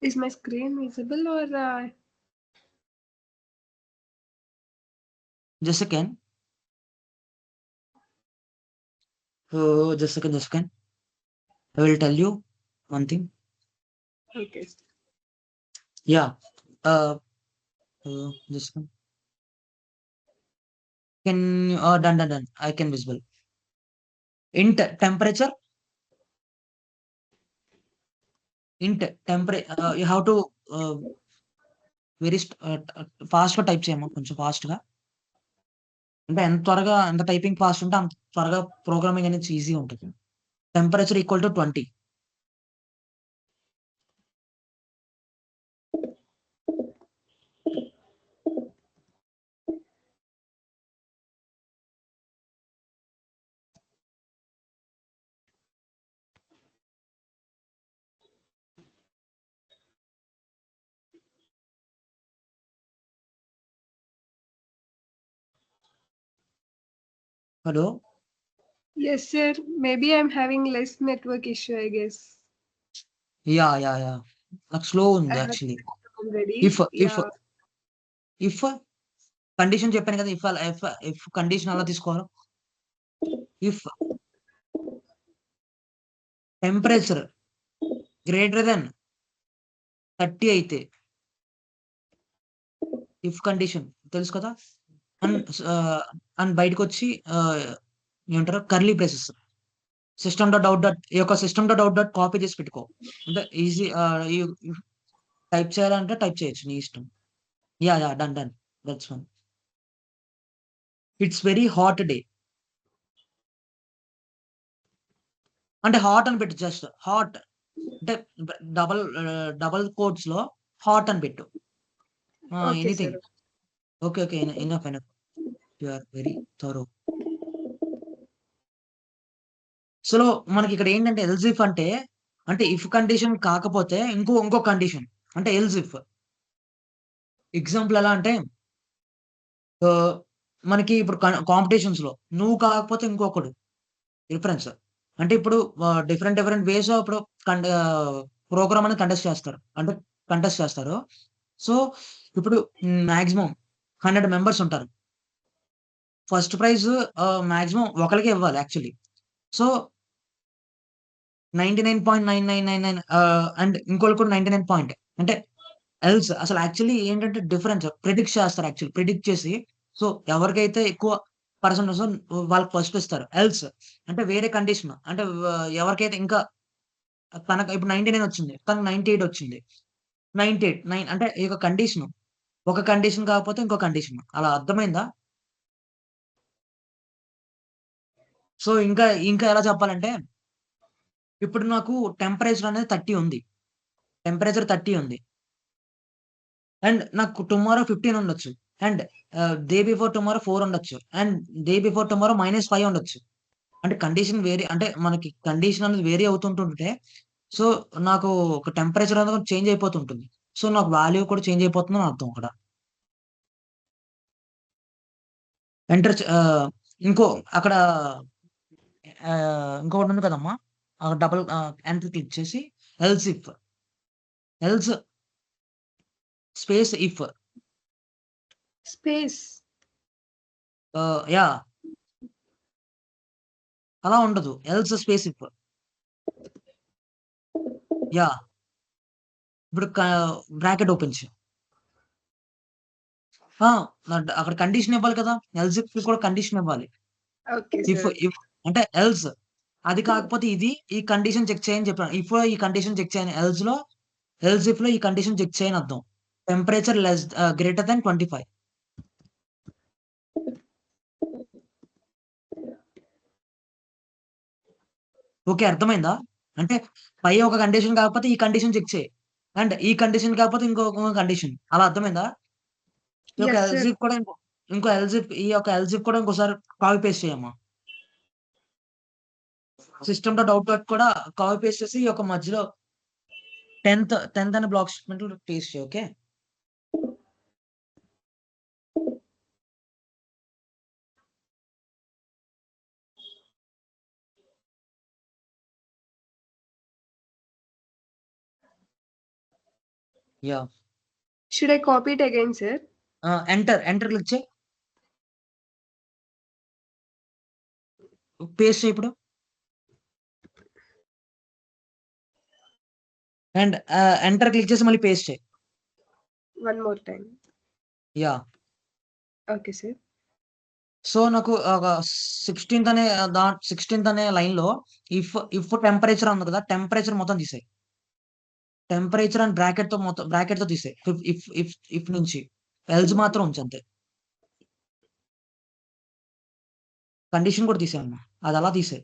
Is my screen visible or just second. Just second. I will tell you one thing. okay? Yeah! Just second. Done. I can visible. Int temperature. You have to very ఫాస్ట్‌గా type చేయమ్మా. కొంచెం ఫాస్ట్‌గా. అంటే ఎంత typing fast ఉంటే అంత త్వరగా programming అనేది ఈజీగా ఉంటది. Temperature equal to 20. Hello! Yes, sir. Maybe I'm having less network issue, I guess. Yeah! నాకు స్లో ఉంది I have actually. already. If condition చెప్పాను కదా! ఇఫ్ కండిషన్ ఎలా తీసుకోవాలో. ఇఫ్ టెంపరేచర్ గ్రేటర్ దెన్ 30 అయితే ఇఫ్ కండిషన్ తెలుసు కదా. అండ్ బయటకొచ్చి ఏమంటారు curly braces. System dot out dot ఈ యొక్క system dot out dot copy చేసి పెట్టుకో. అంటే ఈజీ టైప్ చేయాలంటే టైప్ చేయొచ్చు నీ ఇష్టం. Yeah done that's one. It's very hot day. అంటే హాట్ అని పెట్టు, జస్ట్ హాట్ అంటే డబల్ కోట్స్ లో హాట్ అని పెట్టు. Okay, anything. sir. Okay enough you are very thorough. So మనకి ఇక్కడ ఏంటంటే ఎల్స్ ఇఫ్ అంటే ఇఫ్ కండిషన్ కాకపోతే ఇంకో కండిషన్ అంటే ఎల్స్ ఇఫ్. ఎగ్జాంపుల్ ఎలా అంటే మనకి ఇప్పుడు కాంపిటీషన్స్ లో నువ్వు కాకపోతే ఇంకొకడు రిఫరెన్స్. అంటే ఇప్పుడు డిఫరెంట్ వేస్ ఇప్పుడు ప్రోగ్రామ్ అని కంటెస్ట్ చేస్తారు. సో ఇప్పుడు మాక్సిమం 100 మెంబర్స్ ఉంటారు. ఫస్ట్ ప్రైజ్ మాక్సిమం ఒకరికే ఇవ్వాలి యాక్చువల్లీ. సో 99.9999 అండ్ ఇంకోళ్ళు కూడా 99 పాయింట్ అంటే ఎల్స్ అసలు యాక్చువల్లీ ఏంటంటే డిఫరెన్స్ ప్రిడిక్ట్ చేస్తారు. యాక్చువల్లీ ప్రిడిక్ట్ చేసి సో ఎవరికైతే ఎక్కువ పర్సెంట్ వస్తుందో వాళ్ళకి ఫస్ట్ ఇస్తారు. ఎల్స్ అంటే వేరే కండిషన్ అంటే ఎవరికైతే ఇంకా తనకు ఇప్పుడు 99 వచ్చింది, తనకు 98 వచ్చింది. 98 అంటే ఈ యొక్క కండిషన్ ఒక కండిషన్ కాకపోతే ఇంకో కండిషన్. అలా అర్థమైందా? సో ఇంకా ఎలా చెప్పాలంటే ఇప్పుడు నాకు టెంపరేచర్ అనేది 30 ఉంది. టెంపరేచర్ 30 ఉంది. అండ్ నాకు టుమారో 15 ఉండొచ్చు. అండ్ డే బిఫోర్ టుమారో 4 ఉండొచ్చు. అండ్ డే బిఫోర్ టుమారో -5 ఉండొచ్చు. అంటే కండిషన్ వేరీ అంటే మనకి కండిషన్ అనేది వేరీ అవుతుంటుంటే సో నాకు ఒక టెంపరేచర్ అనేది చేంజ్ అయిపోతుంటుంది. సో నాకు వాల్యూ కూడా చేంజ్ అయిపోతుందని అర్థం అక్కడ. ఎంటర్ ఇంకో అక్కడ ఇంకొకటి ఉంది కదమ్మా. డబుల్ ఎంటర్ క్లిక్ చేసి else space if Space. Yeah అలా ఉండదు. ఎల్స్ స్పేస్ ఇఫ్ యా ఇప్పుడు బ్రాకెట్ ఓపెన్ చేయి. అక్కడ కండిషన్ ఇవ్వాలి కదా. ఎల్స్ ఇఫ్ కూడా కండిషన్ ఇవ్వాలి. Okay, if sir. ఇఫ్ అంటే ఎల్స్ అది కాకపోతే ఇది ఈ కండిషన్ చెక్ చేయని చెప్పాను. ఇఫ్ లో ఈ కండిషన్ చెక్ చేయని ఎల్స్ ఇఫ్ లో ఈ కండిషన్ చెక్ చేయని అర్థం. Temperature greater than 25. ఓకే అర్థమైందా? అంటే పై ఒక కండిషన్ కాకపోతే ఈ కండిషన్ చెక్ చేయి. అండ్ ఈ కండిషన్ కాకపోతే ఇంకొక కండిషన్. అలా అర్థమైందా? ఈ యొక్క Yes, sir. ఎల్జిఫ్ కూడా ఇంకో ఎల్జిఫ్ ఈ యొక్క ఎల్జిఫ్ కూడా ఇంకోసారి కాపీ పేస్ట్ చేయమ్మా. సిస్టమ్ డాట్ అవుట్ డాట్ కూడా కాపీ పేస్ట్ చేసి ఈ యొక్క మధ్యలో 10th అనే బ్లాక్ స్టేట్మెంట్ పేస్ట్ చేయి. Okay yeah Should I copy it again, sir? Enter click చేయి. పేస్ట్ చేయి ఇప్పుడు. అండ్ ఎంటర్ క్లిక్ చేసి మళ్ళీ పేస్ట్ చేయి. One more time. Yeah Okay, sir. So నాకు ఒక 16th అనే లైన్ లో ఇఫ్ టెంపరేచర్ ఉంది కదా. టెంపరేచర్ మొత్తం తీసేయి. టెంపరేచర్ అండ్ బ్రాకెట్ తో తీసేయి. ఇఫ్ నుంచి ఎల్స్ మాత్రం ఉంచు అంతే. కండిషన్ కూడా తీసేయమ్మా. అది అలా తీసేయి.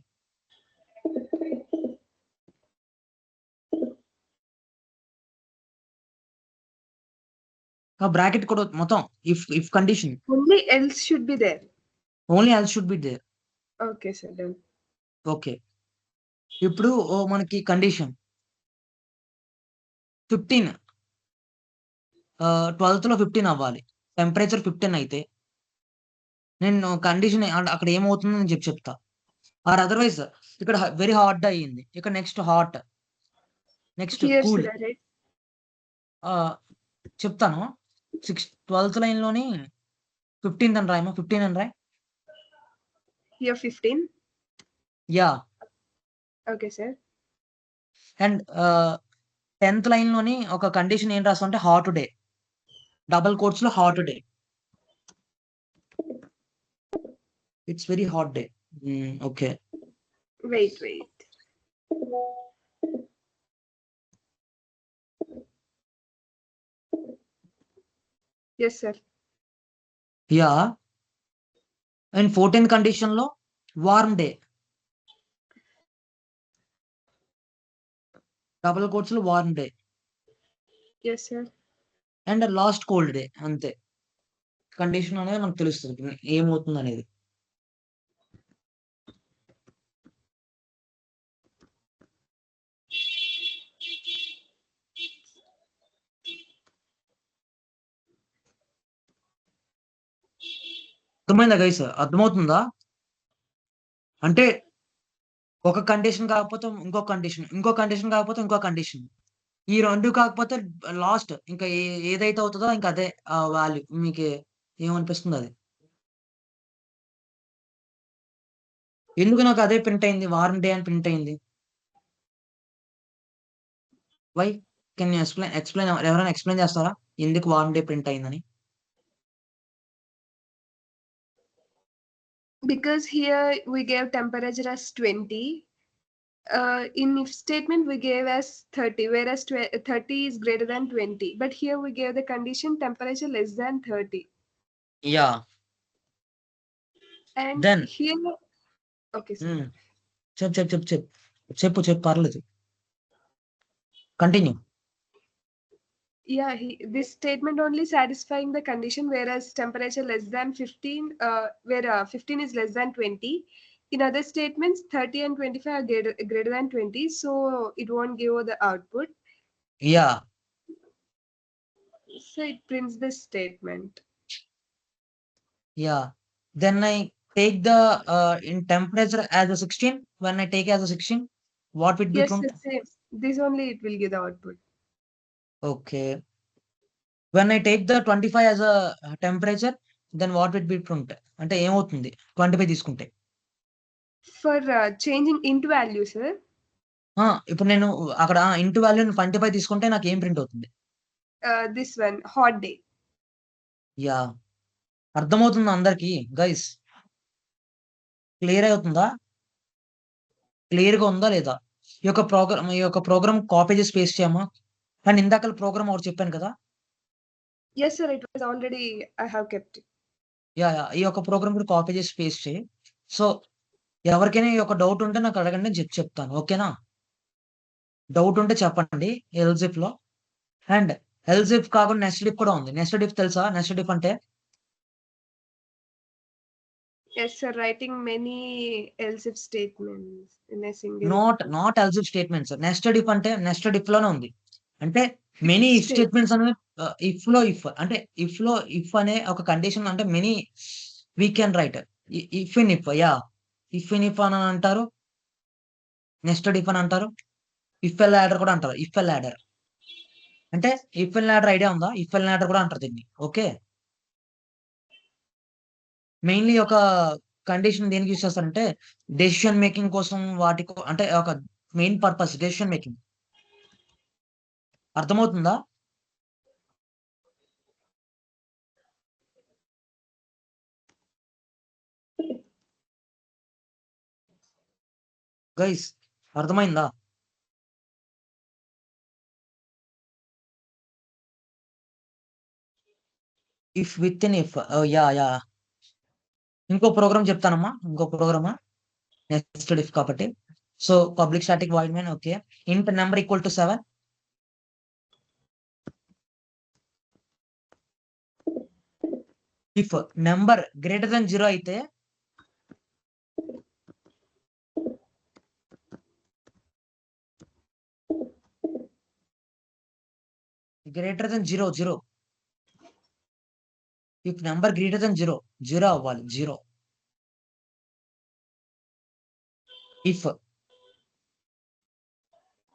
బ్రాకెట్ కూడా మొత్తం if condition Only else should be there. Only else should be there. Okay, sir. Done. Okay ఇప్పుడు మనకి కండిషన్ 15 12th లో 15 అవ్వాలి. టెంపరేచర్ 15 అయితే నేను కండిషన్ అక్కడ ఏమవుతుందో నేను చెప్తా. ఆర్ అదర్వైజ్ ఇక్కడ వెరీ హాట్ అయ్యింది. ఇక్కడ next hot, next Here cool. should I write? చెప్తాను. 12th లైన్ లోని 15th అని రాయమా. 15 అని రాయ్. Here 15. Yeah Okay, sir. And 10th line లోని ఒక కండిషన్ ఏం రాస్తాం అంటే హాట్ డే, డబుల్ కోట్స్ లో hot day, it's very hot day. Okay. Wait. Yes, sir. Yeah. And 14th condition లో వార్మ్ డే, డబుల్ కోట్స్ లో warm day, Yes, sir. And last cold day. అంతే condition అనేది మనకు తెలుస్తుంది ఏమవుతుంది అనేది. అర్థమైందా గైస్? అర్థమవుతుందా? అంటే ఒక కండిషన్ కాకపోతే ఇంకో కండిషన్, ఇంకో కండిషన్ కాకపోతే ఇంకో కండిషన్, ఈ రెండు కాకపోతే లాస్ట్ ఇంకా ఏదైతే అవుతుందో ఇంకా అదే వాల్యూ. మీకు ఏమనిపిస్తుంది అది? ఎందుకు నాకు అదే ప్రింట్ అయింది, వారం డే అని ప్రింట్ అయింది? వై? కెన్ యూ ఎక్స్ప్లెయిన్ ఎవరైనా ఎక్స్ప్లెయిన్ చేస్తారా ఎందుకు వారం డే ప్రింట్ అయిందని? Because here we gave temperature as 20. In if statement we gave as 30, whereas 30 is greater than 20. But here we gave the condition temperature less than 30. Yeah. And Then here, okay, sir. చెప్పు పర్లేదు, continue. Yeah, this statement only satisfying the condition, whereas temperature less than 15, where 15 is less than 20. In other statements, 30 and 25 are greater than 20, so it won't give the output. Yeah. So it prints this statement. Yeah. Then I take the in temperature as a 16. When I take as a 16, what will be Yes, prompt? the same. This only it will give the output. Okay. When I take the 25 as a temperature, then what will be prompt? అంటే ఏమవుతుంది 25 తీసుకుంటే? For changing into value, sir. ఇప్పుడు నేను అక్కడ into value 25 తీసుకుంటే నాకు ఏం print అవుతుంది? This one, hot day. Yeah. అర్థమవుతుందా అందరికి గైస్? క్లియర్ అవుతుందా? క్లియర్ గా ఉందా లేదా? ఈ యొక్క ప్రోగ్రామ్ కాపీ చేసి పేస్ట్ చేయమా? అండ్ ఇందాక ప్రోగ్రామ్ ఒకటి చెప్పాను కదా. Yes, sir. It was already. I have kept it. Yeah. ఈ యొక్క ప్రోగ్రామ్ కూడా కాపీ చేసి పేస్ట్ చేయి. సో ఎవరికైనా ఈ యొక్క డౌట్ ఉంటే నాకు అడగండి, నేను చెప్తాను. ఓకేనా? డౌట్ ఉంటే చెప్పండి ఎల్జిఫ్ లో. అండ్ ఎల్జిఫ్ కాకుండా నెక్స్ట్ డిఫ్ కూడా ఉంది. నెక్స్ట్ డిఫ్ తెలుసా? నెక్స్ట్ డిఫ్ అంటే Yes, sir. Writing many else if statements in a single. Not else if statements. Nested if అంటే నెక్స్ట్ డిఫ్ లోనే ఉంది. అంటే మెనీ ఇఫ్ స్టేట్మెంట్స్ అనేవి ఇఫ్ లో ఇఫ్ అంటే ఇఫ్ అనే ఒక కండిషన్ అంటే many we can write if in if. Yeah. If in if అని అంటారు, నెక్స్ట్ డిఫ్ అని అంటారు, ఇఫ్ ఎల్ యాడర్ కూడా అంటారు. ఇఫ్ ఎల్ యాడర్ అంటే ఇఫ్ ఎల్ యాడర్ ఐడియా ఉందా? ఇఫ్ ఎల్ యాడర్ కూడా అంటారు దీన్ని. ఓకే. మెయిన్లీ ఒక కండిషన్ దేనికి యూస్ చేస్తారంటే డెసిషన్ మేకింగ్ కోసం, అంటే ఒక మెయిన్ పర్పస్ డెసిషన్ మేకింగ్. అర్థమవుతుందా? గైస్ అర్థమైందా? If within if. Yeah. ఇంకో ప్రోగ్రామ్ చెప్తానమ్మా, ఇంకో ప్రోగ్రామా నెక్స్ట్ ఇఫ్ కాబట్టి. So public static void main. Okay. Int number equal to 7. If number greater than 0 అయితే greater than 0. If number greater than 0 అవ్వాలి. 0.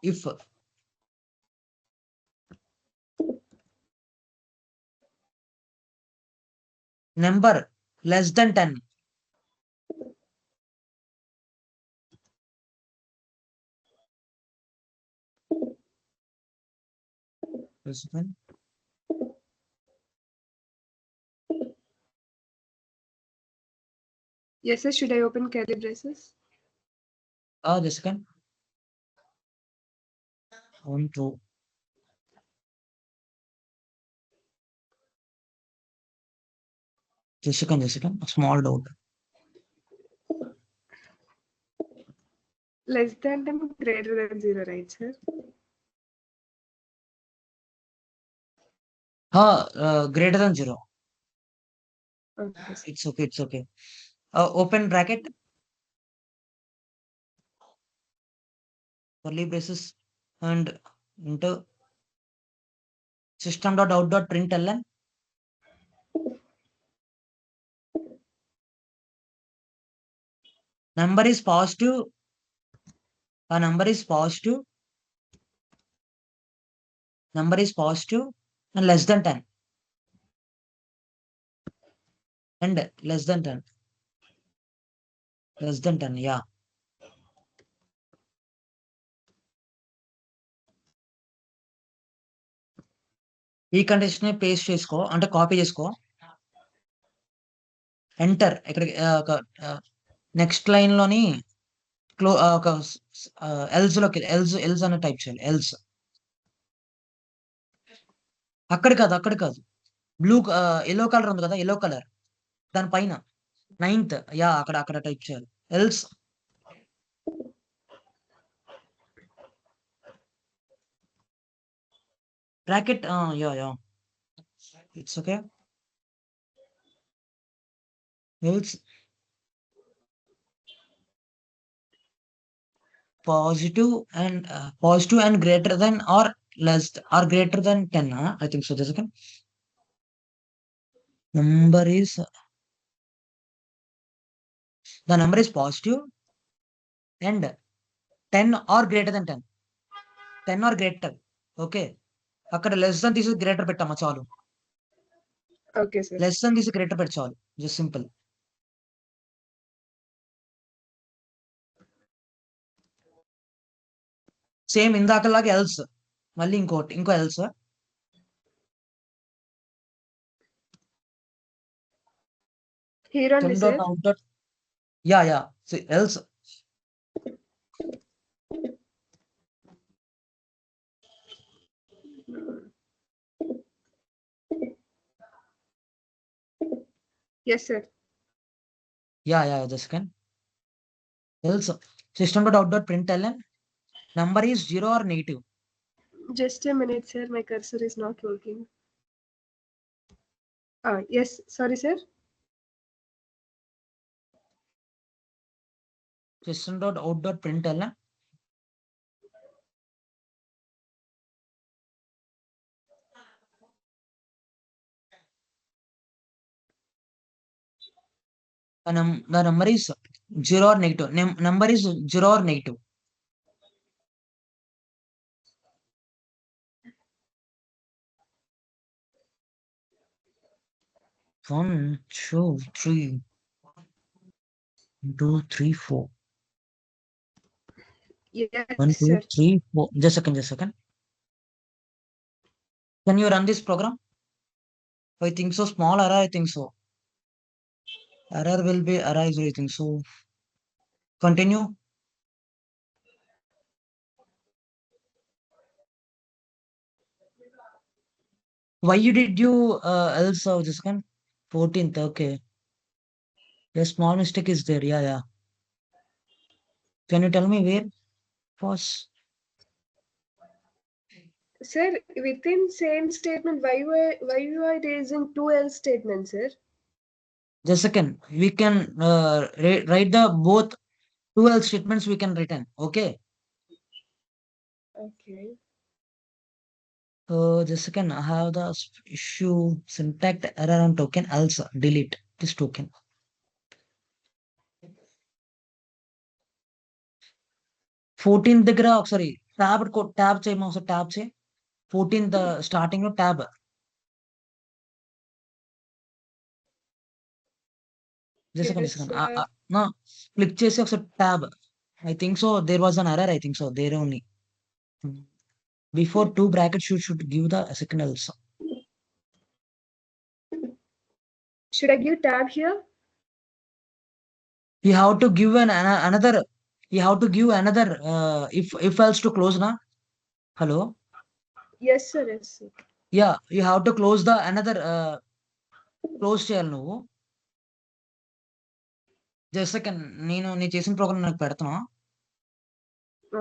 If number less than 10. Just a second. Yes, sir. Should I open curly braces? Just a second. 1, 2. Just a second. A small doubt. Less than 10, greater than 0, right, sir? Greater than 0. Okay, sir. It's okay. It's okay. Open bracket. Curly braces and into system.out.println. Number is positive. A number is positive. Number is positive and less than 10. And less than 10. Less than 10, yeah. ఈ condition paste చేసుకో అంటే copy చేసుకో. Enter ఇక్కడ next line లోని ఒక else లోకి else అని type చేయాలి. ఎల్స్ అక్కడ కాదు బ్లూ ఎల్లో కలర్ ఉంది కదా, ఎల్లో కలర్ దానిపైన 9th యా అక్కడ టైప్ చేయాలి. Else bracket yeah it's okay. Else positive and greater than or less or greater than 10. I think so. Just a second. The number is positive and 10 or greater than 10. 10 or greater. Okay. అక్కడ less than తీసి greater పెట్టామా చాలు. Okay, sir. Less than తీసి greater పెట్టి చాలు. Just simple. Same ఇందాకలాగా else మళ్ళీ ఇంకో else. Here only, sir. Yeah else Yes, sir. Yeah just a second. Else system.out.println number is 0 or negative. Just a minute, sir. My cursor is not working. Yes. Sorry, sir. System.out.println the number is 0 or negative. Number is 0 or negative. One, two, three. 2, 3, 4. Yes, 1, 2, sir. 3, 4. Just a second. Can you run this program? I think so. Small error, I think so. Error will be arise, I think so. Continue. Why did you else just a second? 14th, okay. A small mistake is there. Yeah. Can you tell me where was? Sir, within same statement, why you are raising two else statements, sir? Just a second. We can write the both 2 else statements we can written. Okay. Okay. Just a second. I have the issue syntax error on token else delete this token. Fourteenth దగ్గర ఒకసారి tab చేయమా ఒకసారి tab చేయి. 14th starting లో tab. Just a second. No, click చేసి ఒకసారి tab. I think so there was an error. I think so there only. Before two brackets, you should give the second also. Should I give tab here? You have to give another. You have to give another. If else to close na. Hello. Yes, sir. Yes, sir. Yeah, you have to close the another. Close చేయాలి నువ్వు. Just second. నేను చేసిన programme నాకు పెడతాను.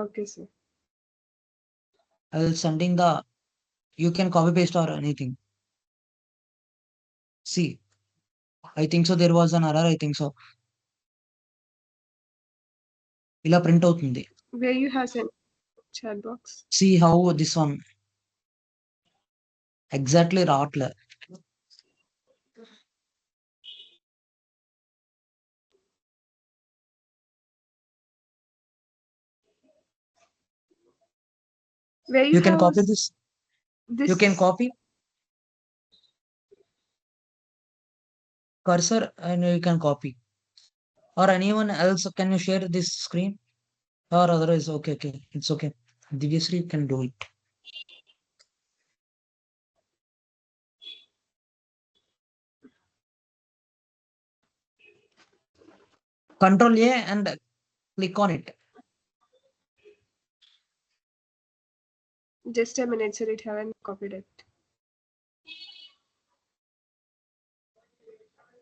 Okay, sir. I will sending the. You can copy paste or anything. See, I think so. There was an error. I think so. ఇలా print అవుతుంది. Where you have sent chat box? See how this one exactly రావట్లే. Where You can have copy this. this? You can copy cursor and you can copy. Or anyone else, can you share this screen? Or otherwise, okay, it's okay. Divyasri can do it. Control A and click on it. Just a minute, sir. It haven't copied it.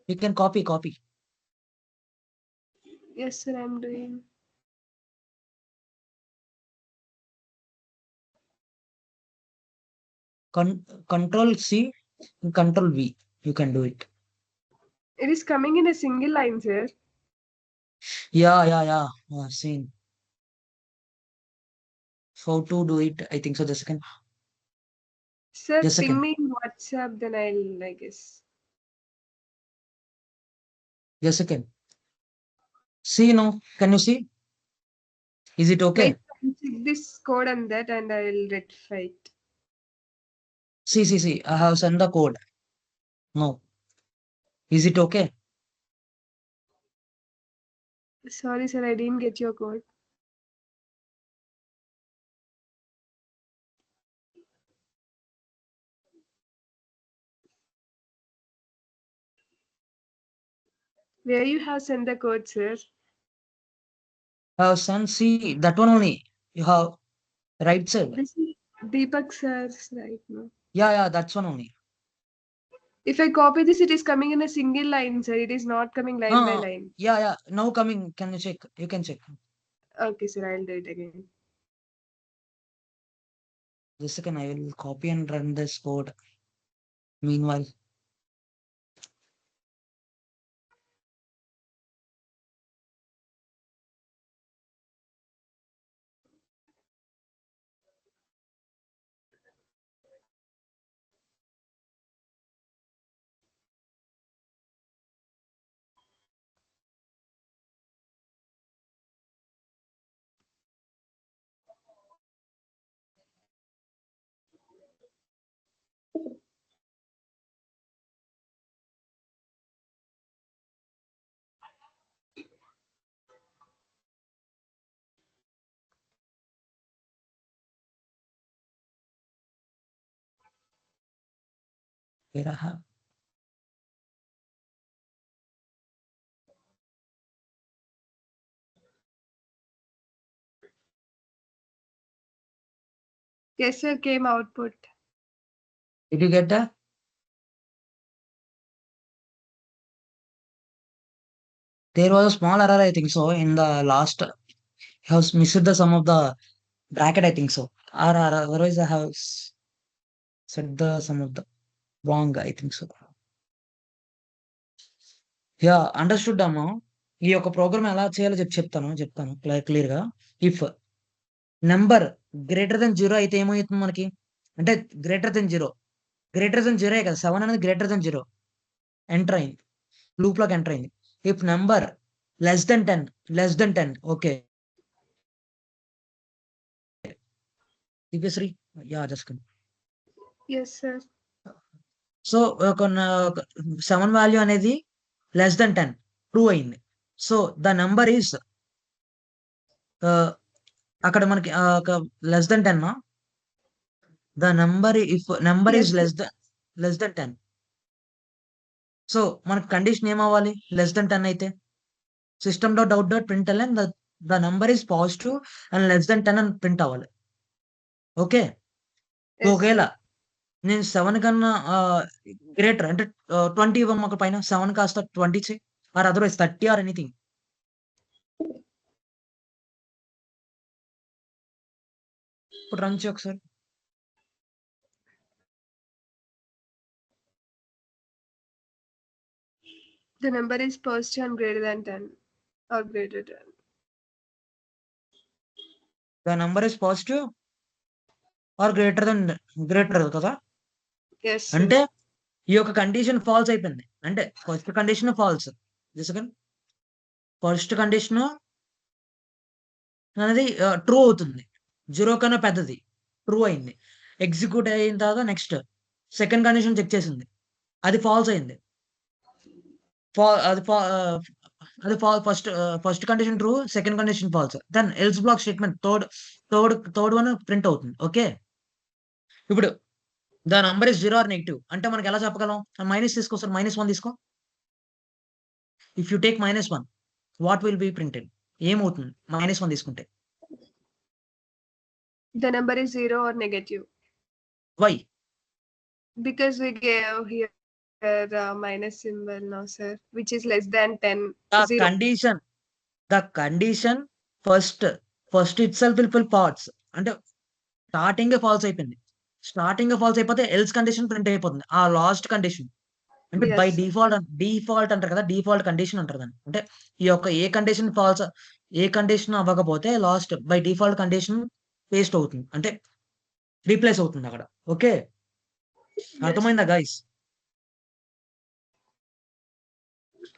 You can copy. Yes, sir. I'm doing. Control C and Control V. You can do it. It is coming in a single line, sir. Yeah. Seen. How to do it? I think so. Just a second. Sir, Just a ping second. me in WhatsApp, then I guess. Just a second. See now. Can you see? Is it okay? Wait, I'll check this code and that, and I'll rectify it. See. I have sent the code. No. Is it okay? Sorry, sir. I didn't get your code. Where you have sent the code, sir? I have sent. See that one only. You have right side. This is Deepak sir's right now. Yeah. That's one only. If I copy this, it is coming in a single line, sir. It is not coming line by line. Yeah. Now coming. Can you check? You can check. Okay, sir. I'll do it again. Just a second. I will copy and run this code. Meanwhile. Here I have. Yes, sir. Came output. Did you get that? There was a small error, I think so. In the last, I have missed the sum of the bracket, I think so. Or otherwise, I have set the sum of the wrong, I think so. Yeah, understood అమ్మా. ఈ యొక్క programme ఎలా చేయాలో చెప్తాను clear గా. If number greater than 0 అయితే ఏమవుతుంది మనకి? అంటే గ్రేటర్ దెన్ 0 కదా. 7 అనేది గ్రేటర్ దెన్ 0 ఎంటర్ అయింది, లూప్ లోకి ఎంటర్ అయింది. If number less than 10 okay. Divyasri just Yes, sir. So ఒక 7 వాల్యూ అనేది లెస్ దెన్ 10 ట్రూ అయింది. సో ద నెంబర్ ఈస్ అక్కడ మనకి less than 10 the number if number Yes, is less than 10. So మనకు condition ఏమవ్వాలి less than 10 అయితే system dot out dot print L N the number is positive and less than 10 అని print అవ్వాలి. Okay. yes, ఒకవేళ sir. నేను 7 కన్నా greater అంటే 20 ఇవ్వమాకు పైన 7 కాస్త 20 చెయ్యి ఆర్ అదర్వైజ్ 30 ఆర్ ఎనీథింగ్. ఇప్పుడు రన్ చేయి ఒకసారి. The number is positive and greater than 10 or greater than. The number is positive or greater కదా. Yes, sir. అంటే ఈ యొక్క కండిషన్ ఫాల్స్ అయిపోయింది. అంటే first condition false. First condition అనేది ట్రూ అవుతుంది. 0 కన్నా పెద్దది ట్రూ అయింది. ఎగ్జిక్యూట్ అయిన తర్వాత నెక్స్ట్ సెకండ్ కండిషన్ చెక్ చేసింది. అది ఫాల్స్ అయింది. అది first condition true, second condition false. Then else block statement third one print అవుతుంది. ఓకే. ఇప్పుడు the number is 0 or negative అంటే మనకి ఎలా చెప్పగలం? మైనస్ తీసుకో సార్, -1 తీసుకో. If you take -1 what will be printed? ఏమవుతుంది -1 తీసుకుంటే? The number is 0 or negative why? because we gave here the minus symbol now, sir, which is less than 10. The condition first itself will fill parts. అంటే starting false అయిపోయింది. Starting false అయిపోతే else condition print అయిపోతుంది. ఆ last condition అంటే Yes, bye sir. Default అంటారు కదా, default condition అంటారు దాన్ని. అంటే ఈ యొక్క ఏ కండిషన్ అవ్వకపోతే last by default condition paste అవుతుంది, అంటే రీప్లేస్ అవుతుంది అక్కడ. ఓకే. అర్థమైందా గైస్?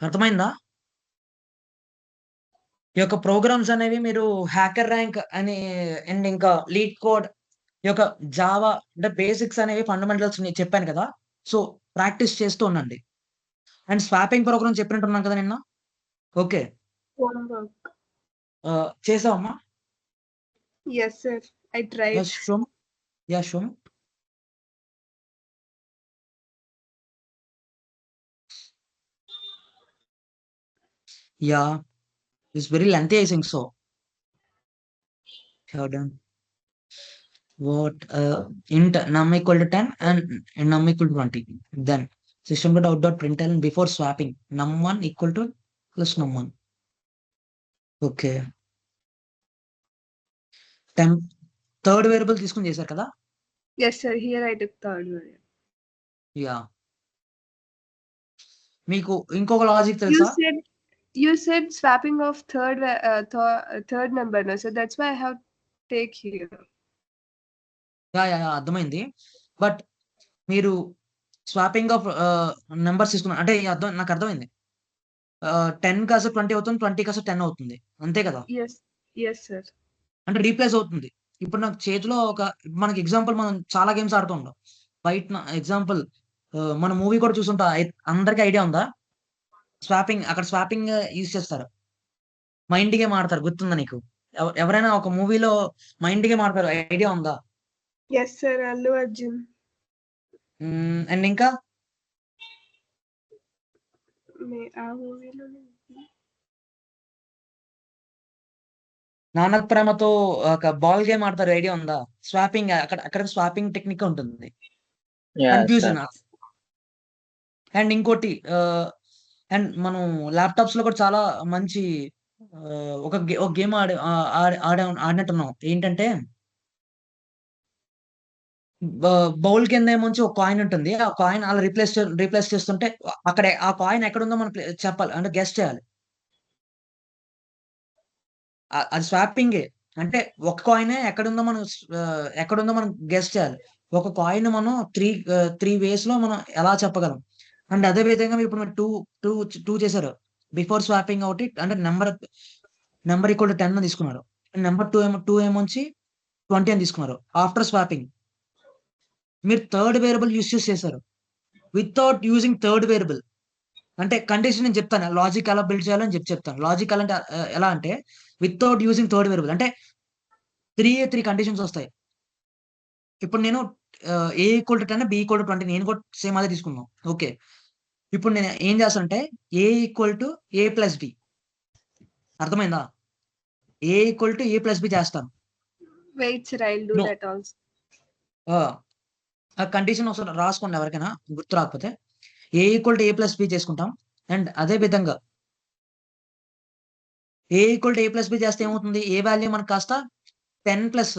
అర్థమైందా? ఈ యొక్క ప్రోగ్రామ్స్ అనేవి మీరు హ్యాకర్ ర్యాంక్ అని అండ్ ఇంకా లీడ్ కోడ్ ఈ యొక్క జావా అంటే బేసిక్స్ అనేవి ఫండమెంటల్స్ నేను చెప్పాను కదా. సో ప్రాక్టీస్ చేస్తూ ఉండండి. అండ్ స్వాపింగ్ ప్రోగ్రామ్ చెప్పినట్టున్నాను కదా నిన్న. Okay. Homework. చేసావమ్మా? Yes, sir. I tried. Show. Yeah, it's very lengthy, I think so. Have done. What int num equal to 10 and num equal to 20. Then system.out.println before swapping num1 equal to plus num1. Okay. Third variable తీసుకుని చేశారు కదా. Yes, sir. Here I took third one. Yeah. మీకు ఇంకొక logic తెలుసా? You said swapping of third number, no? So that's why I have take here. Yeah అర్థమైంది. But మీరు swapping of numbers తీసుకున్నారు అంటే నాకు అర్థమైంది. 10 కాస్త 20 అవుతుంది, 20 కాస్త 10 అవుతుంది, అంతే కదా. Yes, sir. అంటే రీప్లేస్ అవుతుంది. ఇప్పుడు నాకు చేతిలో మనకి ఎగ్జాంపుల్ మనం చాలా గేమ్స్ ఆడుతూ ఉంటాం. బయట ఎగ్జాంపుల్ మన మూవీ కూడా చూసుంటా. అందరికి ఐడియా ఉందా? అక్కడ స్వాపింగ్ యూజ్ చేస్తారు. మైండ్ గేమ్ ఆడతారు, గుర్తుందా నీకు? ఎవరైనా ఒక మూవీలో మైండ్ గేమ్ ఆడతారు, ఐడియా ఉందా? Yes, sir. Allu Arjun. And ఇంకా నానక్ ప్రేమతో ఒక బాల్ గేమ్ ఆడతారు, ఐడియా ఉందా? స్వాపింగ్ అక్కడ స్వాపింగ్ టెక్నిక్ ఉంటుంది. కన్ఫ్యూజన్. అండ్ ఇంకోటి అండ్ మనం ల్యాప్టాప్స్ లో కూడా చాలా మంచి ఒక గేమ్ ఆడినట్టున్నాం. ఏంటంటే బౌల్ కింద ఏమొచ్చి ఒక కాయిన్ ఉంటుంది. ఆ కాయిన్ అలా రీప్లేస్ చేస్తుంటే అక్కడ ఆ కాయిన్ ఎక్కడుందో మనం చెప్పాలి, అంటే గెస్ చేయాలి. అది స్వాపింగే. అంటే ఒక కాయినే ఎక్కడుందో మనం గెస్ చేయాలి. ఒక కాయిన్ మనం త్రీ వేస్ లో మనం ఎలా చెప్పగలం. అండ్ అదే విధంగా ఇప్పుడు మీరు టూ చేశారు. బిఫోర్ స్వాపింగ్ ఒకటి అంటే నెంబర్ ఈక్వల్ టు 10 తీసుకున్నారు. నెంబర్ 2 ఏమొచ్చి 20 అని తీసుకున్నారు. ఆఫ్టర్ స్వాపింగ్ మీరు థర్డ్ వేరియబుల్ యూజ్ చేశారు వితౌట్ యూజింగ్ థర్డ్ వేరియబుల్. అంటే కండిషన్ నేను చెప్తాను, లాజిక్ ఎలా బిల్డ్ చేయాలని చెప్తాను. లాజిక్ ఎలా అంటే వితౌట్ యూజింగ్ థర్డ్ వేరియబుల్ అంటే త్రీ కండిషన్స్ వస్తాయి. ఇప్పుడు నేను A equal to 10 B equal to 20 నేను కూడా సేమ్ అదే తీసుకున్నాం. ఓకే. ఇప్పుడు నేను ఏం చేస్తానంటే A equal to A plus B అర్థమైందా? A equal to A plus B చేస్తాను. Wait, sir, I'll do No. that also. ఆ కండిషన్ ఒకసారి రాసుకోండి ఎవరికైనా గుర్తు రాకపోతే. A equal to A plus B చేసుకుంటాం. అండ్ అదే విధంగా A equal to A plus B చేస్తే ఏమవుతుంది? ఏ వాల్యూ మనకు కాస్త 10 ప్లస్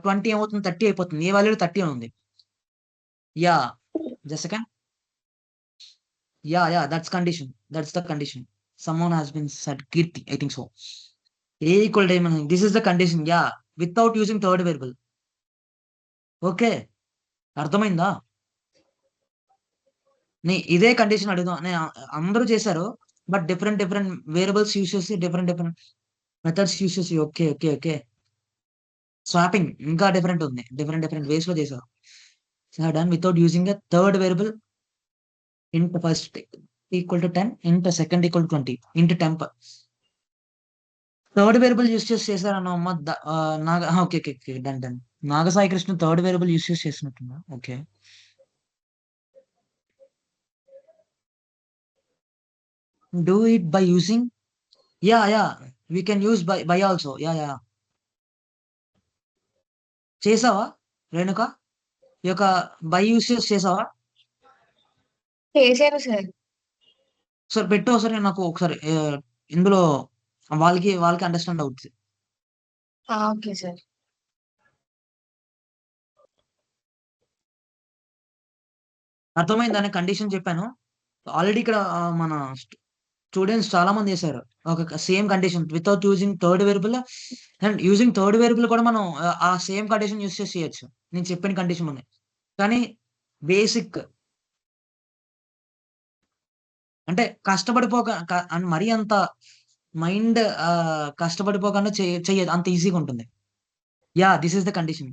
20 ఏమవుతుంది? 30 అయిపోతుంది. ఏ వాల్యూ 30 అని ఉంది. Yeah just second. Yeah, that's condition. That's the condition. Someone has been said Kirti, I think so. A equal to this is the condition. Yeah, without using third variable. Okay, అర్థమైందా? ఇదే condition అడుగుదాం. అందరూ చేశారు but different variables use చేసి different methods use చేసి okay swapping ఇంకా different ఉంది. Different ways లో చేశారు. Done without using a third variable int first equal to 10 int second equal to 20 int temp third variable use చేశారన్న అమ్మ okay done Nagasai Krishna third variable use చేసినట్టున్నా. Okay do it by using yeah we can use by also. Yeah చేసావా రేణుక? ఈ యొక్క by use చేసావా? చేశాను sir. Sir పెట్టు ఒకసారి నాకు ఒకసారి ఇందులో వాళ్ళకి అండర్స్టాండ్ అవుతుంది. Okay sir. అర్థమైందనే కండిషన్ చెప్పాను. ఆల్రెడీ ఇక్కడ మన స్టూడెంట్స్ చాలా మంది చేశారు ఒక same condition without using third variable. And using third variable కూడా మనం ఆ సేమ్ కండిషన్ యూస్ చేసి చేయొచ్చు. నేను చెప్పిన కండిషన్ ఉన్నాయి కానీ బేసిక్ అంటే కష్టపడిపోక మరీ అంత మైండ్ కష్టపడిపోకుండా చెయ్యదు. అంత ఈజీగా ఉంటుంది. Yeah this is the condition.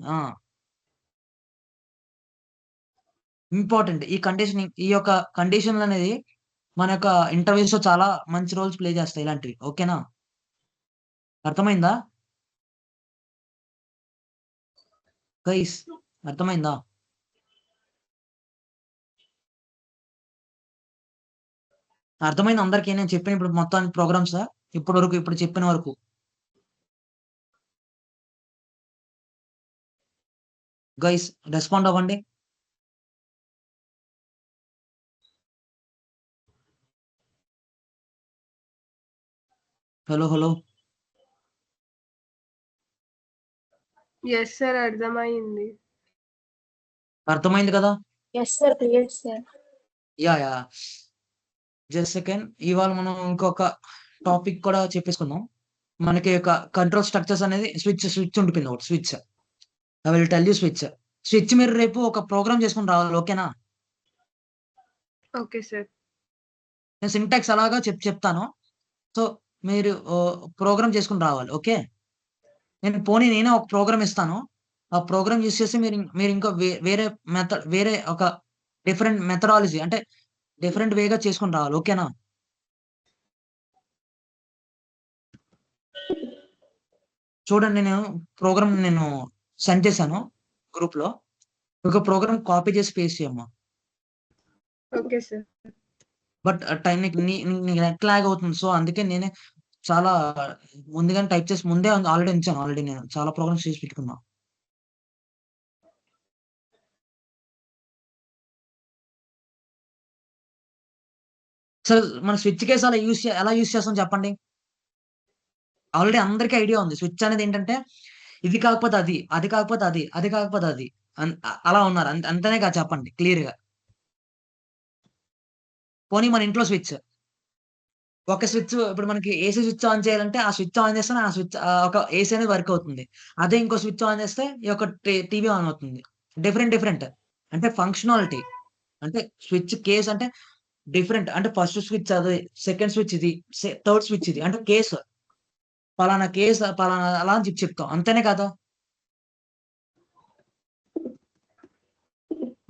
Important ఈ యొక్క కండిషన్ అనేది మన యొక్క ఇంటర్వ్యూస్ లో చాలా మంచి రోల్స్ ప్లే చేస్తాయి ఇలాంటివి. ఓకేనా? అర్థమైందా గైస్? అర్థమైందా? అర్థమైంది అందరికీ నేను చెప్పిన ఇప్పుడు మొత్తం ప్రోగ్రామ్స్ ఇప్పుడు చెప్పిన వరకు? గైస్ రెస్పాండ్ అవ్వండి. హలో Yes, sir, అర్థమైంది. అర్థమైంది కదా? Yes sir, clear sir. Yeah just second. ఇవాళ మనం ఇంకొక టాపిక్ కూడా చెప్పేసుకుందాం. మనకి యొక్క కంట్రోల్ స్ట్రక్చర్స్ అనేది స్విచ్ ఉండిపోయింది ఒకటి. Switch I will tell you switch మీరు రేపు ఒక ప్రోగ్రామ్ చేసుకుని రావాలి. ఓకేనా? Okay sir. నేను సింటాక్స్ అలాగా చెప్తాను. సో మీరు ప్రోగ్రామ్ చేసుకుని రావాలి. ఓకే? నేనే ఒక ప్రోగ్రామ్ ఇస్తాను. ఆ ప్రోగ్రామ్ యూస్ చేసి మీరు ఇంకా వేరే ఒక డిఫరెంట్ మెథడాలజీ అంటే డిఫరెంట్ వేగా చేసుకుని రావాలి. ఓకేనా? చూడండి ప్రోగ్రామ్ నేను సెండ్ చేశాను గ్రూప్ లో. ఒక ప్రోగ్రామ్ కాపీ చేసి పేస్ట్ చేయమ్మా. Okay sir. But time net lag అవుతుంది. సో అందుకే నేనే చాలా ముందుగానే టైప్ చేసి ముందే ఆల్రెడీ ఉంచాను. ఆల్రెడీ నేను చాలా ప్రోగ్రామ్స్ చేసి పెట్టుకున్నా. సరే మన స్విచ్ కేసు ఎలా యూస్ చేస్తాం చెప్పండి? ఆల్రెడీ అందరికీ ఐడియా ఉంది. స్విచ్ అనేది ఏంటంటే ఇది కాకపోతే అది కాకపోతే అది కాకపోతే అది అలా ఉన్నారు. అంతనే కాదు చెప్పండి క్లియర్ గా. పోనీ మన ఇంట్లో స్విచ్ ఒక స్విచ్ ఇప్పుడు మనకి ఏసీ స్విచ్ ఆన్ చేయాలంటే ఆ స్విచ్ ఆన్ చేస్తే ఆ స్విచ్ ఒక ఏసీ అనేది వర్క్ అవుతుంది. అదే ఇంకో స్విచ్ ఆన్ చేస్తే ఈ యొక్క టీవీ ఆన్ అవుతుంది. డిఫరెంట్ అంటే ఫంక్షనాలిటీ అంటే స్విచ్ కేస్ అంటే డిఫరెంట్. అంటే ఫస్ట్ స్విచ్ అది, సెకండ్ స్విచ్ ఇది, థర్డ్ స్విచ్ ఇది. అంటే కేసు పలానా అలా అని చెప్తాం. అంతేనే కదా?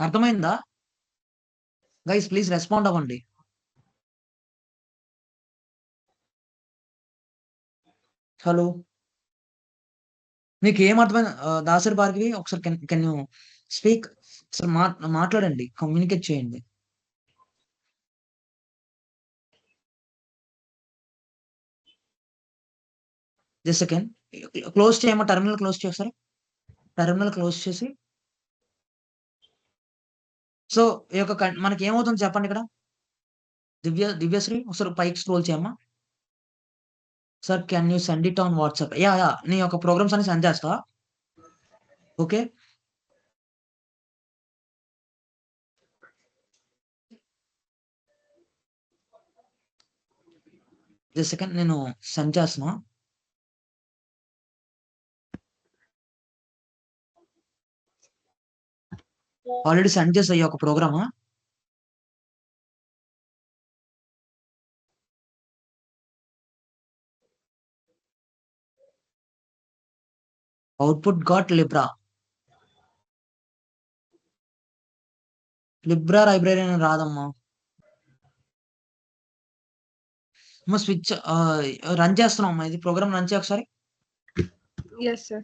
అర్థమైందా గైస్? ప్లీజ్ రెస్పాండ్ అవ్వండి. హలో మీకు ఏం అర్థమైంది దాసరి భార్గవి? ఒకసారి కెన్ యూ స్పీక్? ఒకసారి మాట్లాడండి, కమ్యూనికేట్ చేయండి. జస్ట్ సెకండ్, క్లోజ్ చేయమా, టెర్మినల్ క్లోజ్ చేస్తారు. టెర్మినల్ క్లోజ్ చేసి, సో ఈ యొక్క మనకి ఏమవుతుంది చెప్పండి ఇక్కడ. దివ్యశ్రీ ఒకసారి పైకి స్క్రోల్ చేయమ్మా. Sir can you send it on WhatsApp? Yeah నీ యొక్క ప్రోగ్రామ్స్ అని సెండ్ చేస్తా. ఓకే, జస్ట్ సెకండ్, నేను సెండ్ చేస్తున్నా. ఆల్రెడీ సెండ్ చేసా ఈ యొక్క program. Output got libra. Libra library అని రాదమ్మా. అమ్మా స్విచ్ రన్ చేస్తున్నాం అమ్మా, ఇది ప్రోగ్రామ్ రన్ చేయ ఒకసారి. Yes, sir.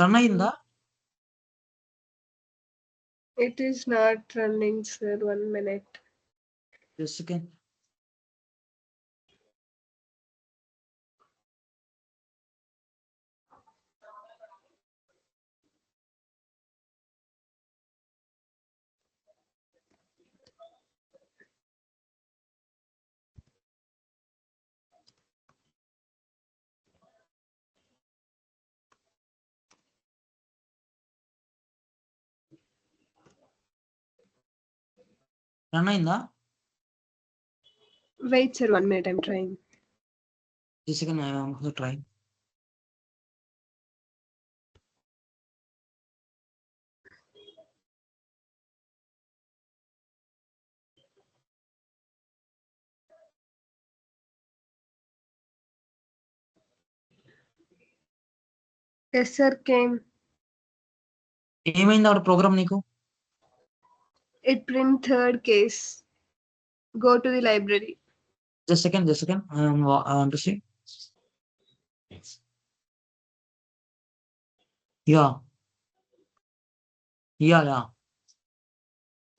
రన్ అయిందా? It is not running, sir. 1 minute. Just second. Run అయిందా? Wait, sir. 1 minute. I'm trying. Just second, I want to try. Yes, sir. Came. ఏమైంది ఆవిడ ప్రోగ్రామ్ నీకు? It print third case. Go to the library. Just second, I want to see. Yeah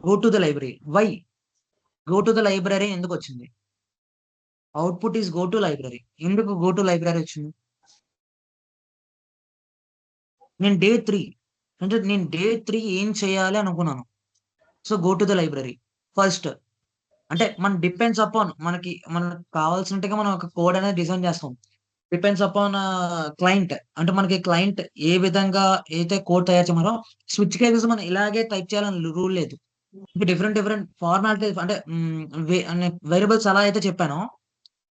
go to the library. Why go to the library ఎందుకు వచ్చింది? Output is go to library. ఎందుకు go to library వచ్చింది? నేను day 3 అంటే నేను day 3 ఏం చేయాలి అనుకున్నాను. So go to the library first. అంటే మన డిపెండ్స్ అపాన్ మనకి కావాల్సినట్టుగా మనం ఒక కోడ్ అనేది డిజైన్ చేస్తాం. Depends upon client. అంటే మనకి క్లయింట్ ఏ విధంగా అయితే కోడ్ తయారు చేయమన్నారో, స్విచ్ కేసెస్ మనం ఇలాగే టైప్ చేయాలని రూల్ లేదు. డిఫరెంట్ ఫార్మాలిటీ అంటే వేరియబుల్స్ అలా అయితే చెప్పానో,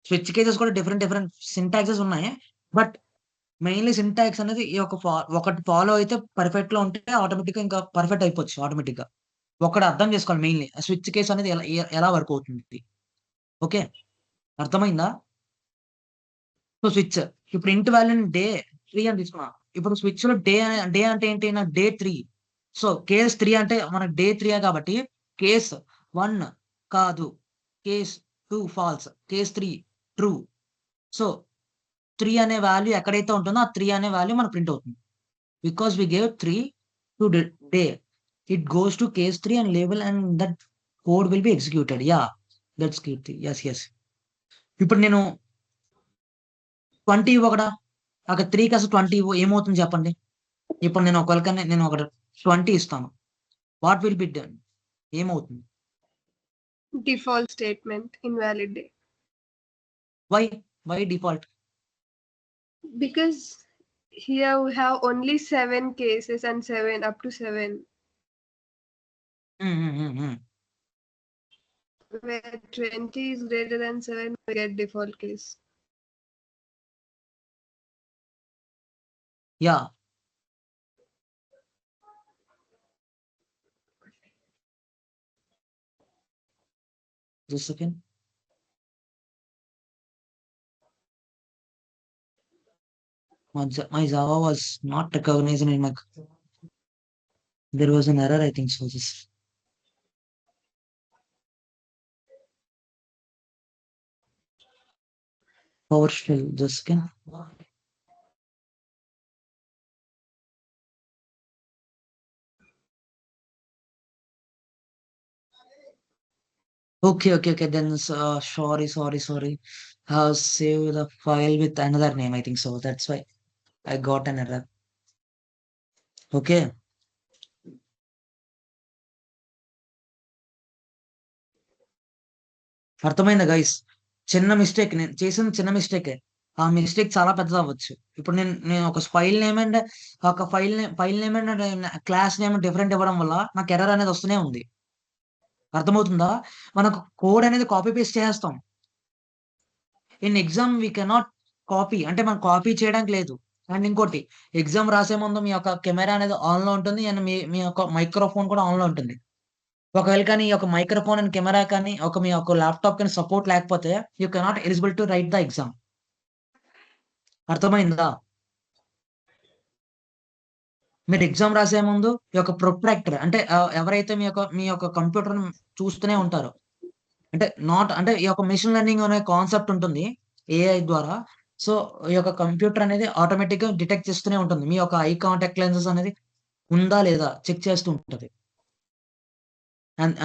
స్విచ్ కేసెస్ కూడా డిఫరెంట్ సింటాక్సెస్ ఉన్నాయి. బట్ మెయిన్లీ సింటాక్స్ అనేది ఈ యొక్క ఒకటి ఫాలో అయితే పర్ఫెక్ట్ లో ఉంటే ఆటోమేటిక్ గా ఇంకా పర్ఫెక్ట్ అయిపోవచ్చు ఆటోమేటిక్ గా. ఒకటి అర్థం చేసుకోవాలి మెయిన్లీ స్విచ్ కేస్ అనేది ఎలా వర్క్ అవుతుంది. ఓకే, అర్థమైందా? సో స్విచ్ ఇప్పుడు ఇంటి వాల్యూని డే 3 అని తీసుకున్నా. ఇప్పుడు స్విచ్ లో డే అంటే ఏంటి? నాకు డే 3. సో కేస్ 3 అంటే మనకు డే 3 కాబట్టి కేస్ 1 కాదు, case 2 false, case 3 true. So 3 అనే వాల్యూ ఎక్కడైతే ఉంటుందో ఆ 3 అనే వాల్యూ మనకు ప్రింట్ అవుతుంది. Because we gave 3 to day, it goes to case 3 and label and that code will be executed. Yeah that's Keerthi. Yes. ఇప్పుడు నేను 20 ఇవ్వకడా? అక్కడ 3 కాస్త 20 ఏమవుతుంది చెప్పండి? ఇప్పుడు నేను ఒక 20 ఇస్తాను. What will be done? ఏమవుతుంది? Default statement invalid. Why default? Because here we have only 7 cases and 7 up to 7. Where 20 is greater than 7, we get default case. Yeah just second. My Java was not recognized in my. There was an error, I think so. Just PowerShell, just can. Okay. Then, sorry. I'll save the file with another name. I think so. That's why I got an error. Okay. అర్థమైందా guys? చిన్న mistake నేను చేసిన చిన్న మిస్టేకే. ఆ mistake చాలా పెద్దది అవ్వచ్చు. ఇప్పుడు నేను ఒక file name and class name different ఇవ్వడం వల్ల నాకు ఎర్రర్ అనేది వస్తూనే ఉంది. అర్థమవుతుందా? మనకు కోడ్ అనేది కాపీ పేస్ట్ చేసేస్తాం. In exam we cannot copy. అంటే మనం కాపీ చేయడానికి లేదు. అండ్ ఇంకోటి, ఎగ్జామ్ రాసే ముందు మీ యొక్క కెమెరా అనేది ఆన్‌లో ఉంటుంది. అండ్ మీ యొక్క మైక్రోఫోన్ కూడా ఆన్‌లో ఉంటుంది. ఒకవేళ కానీ ఈ యొక్క మైక్రోఫోన్ అండ్ కెమెరా కానీ మీ యొక్క ల్యాప్‌టాప్ కానీ సపోర్ట్ లేకపోతే you cannot eligible to right the exam. అర్థమైందా? మీరు ఎగ్జామ్ రాసే ముందు ఈ యొక్క ప్రొట్రాక్టర్ అంటే ఎవరైతే మీ యొక్క కంప్యూటర్‌ని చూస్తూనే ఉంటారో, అంటే ఈ యొక్క మెషిన్ లెర్నింగ్ అనే కాన్సెప్ట్ ఉంటుంది ఏఐ ద్వారా. సో, ఈ యొక్క కంప్యూటర్ అనేది ఆటోమేటిక్‌గా డిటెక్ట్ చేస్తూనే ఉంటుంది. మీ యొక్క ఐ కాంటాక్ట్ లెన్సెస్ అనేది ఉందా లేదా చెక్ చేస్తూ ఉంటది.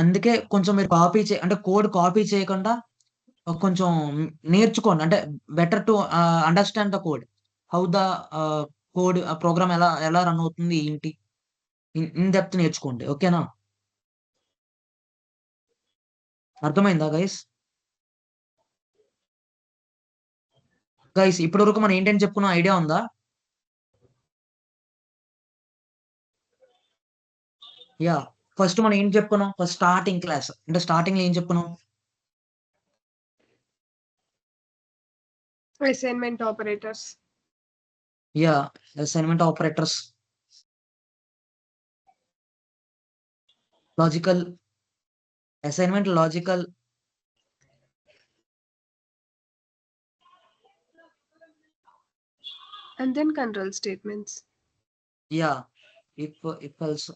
అందుకే కొంచెం మీరు అంటే కోడ్ కాపీ చేయకుండా కొంచెం నేర్చుకోండి. అంటే better to understand the code. How the code program ఎలా ఎలా రన్ అవుతుంది ఏంటి? ఇన్ డెప్త్ నేర్చుకోండి. ఓకేనా? అర్థమైందా గైస్? గైస్ ఇప్పటి వరకు మనం ఏంటని చెప్పుకున్నాం ఐడియా ఉందా? యాహ్! ఫస్ట్ మనం ఏం చెప్పుకున్నాం? First starting class. అంటే స్టార్టింగ్‌లో ఏం చెప్పుకున్నాం? Assignment operators. Yeah! Assignment operators. Logical assignment logical And then control statements. Yeah! if else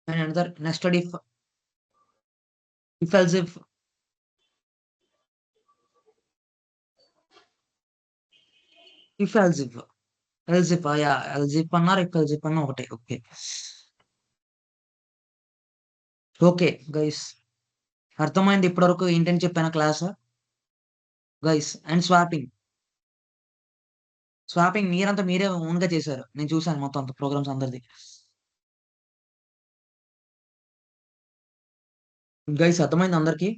and another nested if else if else if yeah! else if అన్నా if else if అన్నా ఒకటే. Okay. Okay guys. అర్థమైంది ఇప్పటివరకు ఏంటని చెప్పాను class? Guys and swapping మీరంతా మీరే ఓన్‌గా చేశారు. నేను చూసాను మొత్తం అంతా ప్రోగ్రామ్స్ అందరిది. గైస్ అర్థమైందా అందరికి?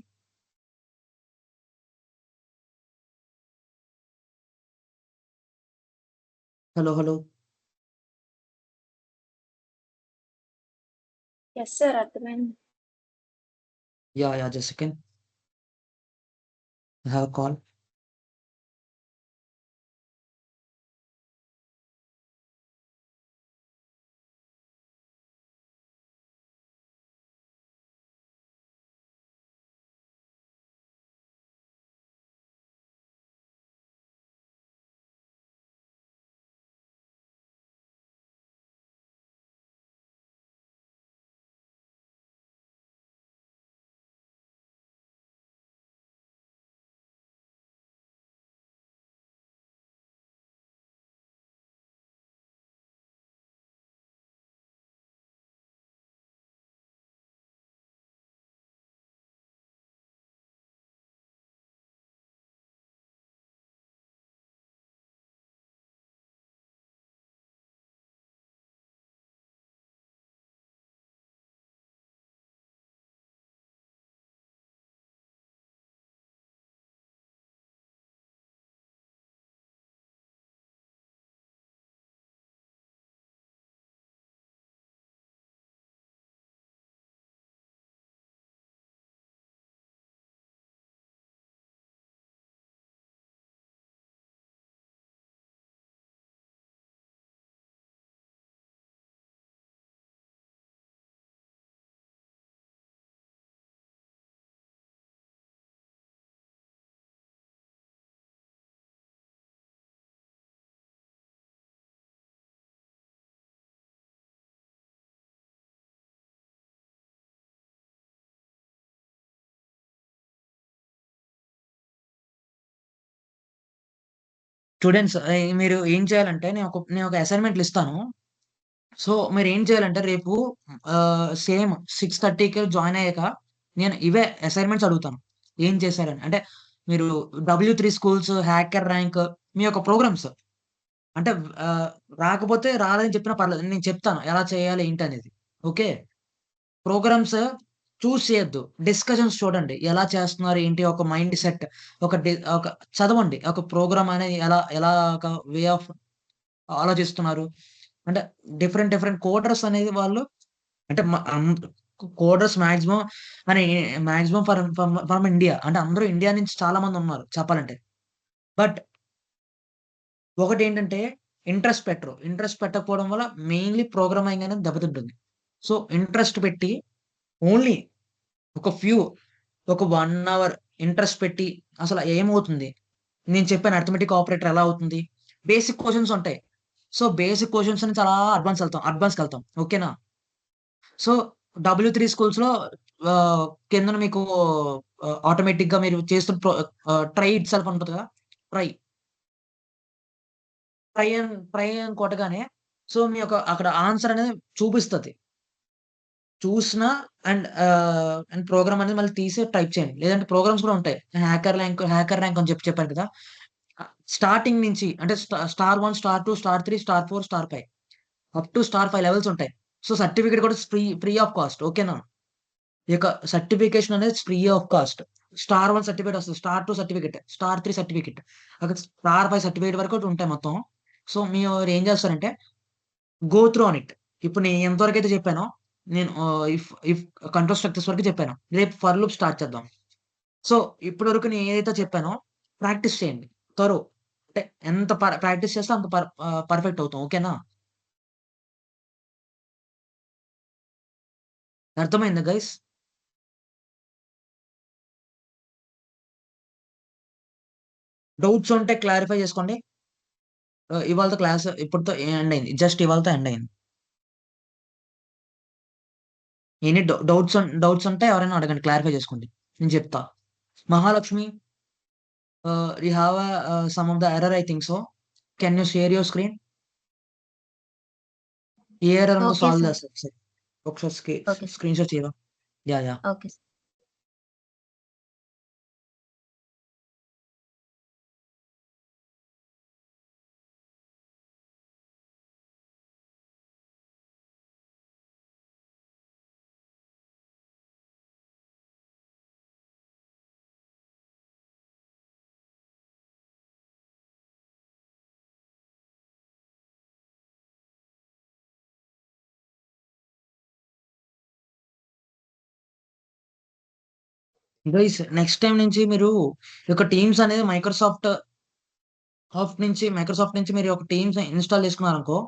హలో. Yes, sir. అర్థమైంది. Yeah! Just second. I have call. Students మీరు ఏం చేయాలంటే నేను ఒక అసైన్మెంట్లు ఇస్తాను. సో మీరు ఏం చేయాలంటే రేపు సేమ్ 6:30కి జాయిన్ అయ్యాక నేను ఇవే అసైన్మెంట్స్ అడుగుతాను. ఏం చేశారని. అంటే మీరు W3 స్కూల్స్, హ్యాకర్ ర్యాంక్ మీ యొక్క ప్రోగ్రామ్స్ అంటే రాకపోతే రాదని చెప్పినా పర్లేదు. నేను చెప్తాను ఎలా చేయాలి ఏంటి అనేది. ఓకే. ప్రోగ్రామ్స్ చూస్ చేయొద్దు. డిస్కషన్స్ చూడండి. ఎలా చేస్తున్నారు ఏంటి ఒక మైండ్ సెట్ ఒక చదవండి. ఒక ప్రోగ్రామ్ అనేది ఎలా ఒక వే ఆఫ్ ఆలోచిస్తున్నారు. అంటే డిఫరెంట్ కోడర్స్ అనేది వాళ్ళు అంటే కోడర్స్ మాక్సిమం ఫ్రమ్ ఇండియా. అంటే అందరూ ఇండియా నుంచి చాలా మంది ఉన్నారు చెప్పాలంటే. బట్ ఒకటేంటంటే ఇంట్రెస్ట్ పెట్టరు. ఇంట్రెస్ట్ పెట్టకపోవడం వల్ల మెయిన్‌లీ ప్రోగ్రామింగ్ అనేది దెబ్బతింటుంది. సో ఇంట్రెస్ట్ పెట్టి ఓన్లీ ఒక 1 అవర్ ఇంట్రెస్ట్ పెట్టి అసలు ఏమవుతుంది? నేను చెప్పాను అర్థమెటిక్ ఆపరేటర్ ఎలా అవుతుంది? బేసిక్ క్వెషన్స్ ఉంటాయి. సో బేసిక్ క్వెషన్స్ నుంచి అలా అడ్వాన్స్‌కెళ్తాం. ఓకేనా? సో W3 స్కూల్స్‌లో ఆహ్, కిందన మీకు ఆటోమేటిక్‌గా మీరు చేస్తున్న ట్రై ఇట్ సెల్ఫ్ ఉంటది కదా! ట్రై. ట్రై అని కొట్టగానే సో మీ యొక్క అక్కడ ఆన్సర్ అనేది చూపిస్తది. చూసినా అండ్ ప్రోగ్రామ్ అనేది మళ్ళీ తీసి టైప్ చేయండి. లేదంటే ప్రోగ్రామ్స్ కూడా ఉంటాయి. హ్యాకర్ ర్యాంక్ అని చెప్పాను కదా! స్టార్టింగ్ నుంచి అంటే star 1, star 2, star 3, star 4, star 5 up to star 5 levels ఉంటాయి. సో సర్టిఫికేట్ కూడా ఫ్రీ ఆఫ్ కాస్ట్. ఓకేనా? ఈ యొక్క సర్టిఫికేషన్ అనేది free of cost. Star 1 certificate వస్తది. Star 2 certificate, star 3 certificate. అక్కడ స్టార్ 5 సర్టిఫికేట్ వరకు ఉంటాయి మొత్తం. సో మీరు ఏం చేస్తారంటే గో త్రూ ఆన్ ఇట్. ఇప్పుడు నేను ఎంతవరకైతే చెప్పానో నేను ఇఫ్ కంట్రోల్ స్ట్రక్చర్స్ వరకు చెప్పాను. రేపు ఫర్ లూప్ స్టార్ట్ చేద్దాం. సో ఇప్పటి వరకు నేను ఏదైతే చెప్పానో ప్రాక్టీస్ చేయండి. థరో అంటే ఎంత ప్రాక్టీస్ చేస్తే అంత పర్ఫెక్ట్ అవుతాం. ఓకేనా? అర్థమైందా గైస్? డౌట్స్ ఉంటే క్లారిఫై చేసుకోండి. ఇవాళతో క్లాస్ ఇప్పటితో ఎండ్ అయింది. జస్ట్ ఇవాళతో ఎండ్ అయింది. ఎనీ డౌట్స్ ఉంటే ఎవరైనా అడగండి. క్లారిఫై చేసుకోండి. నేను చెప్తా. Mahalakshmi you have some of the error I think so. Can you share your screen? A error ఉందో ఓకే సాల్వ్ సార్. చేస్తా ఒకసారి. ఒకసారి ఓకే సార్. స్క్రీన్ షాట్ చేయవా? Yeah! Okay sir. Guys next time నుంచి మీరు ఈ యొక్క టీమ్స్ అనేది మైక్రోసాఫ్ట్ నుంచి మీరు ఒక టీమ్స్ ఇన్‌స్టాల్ చేసుకున్నారనుకో,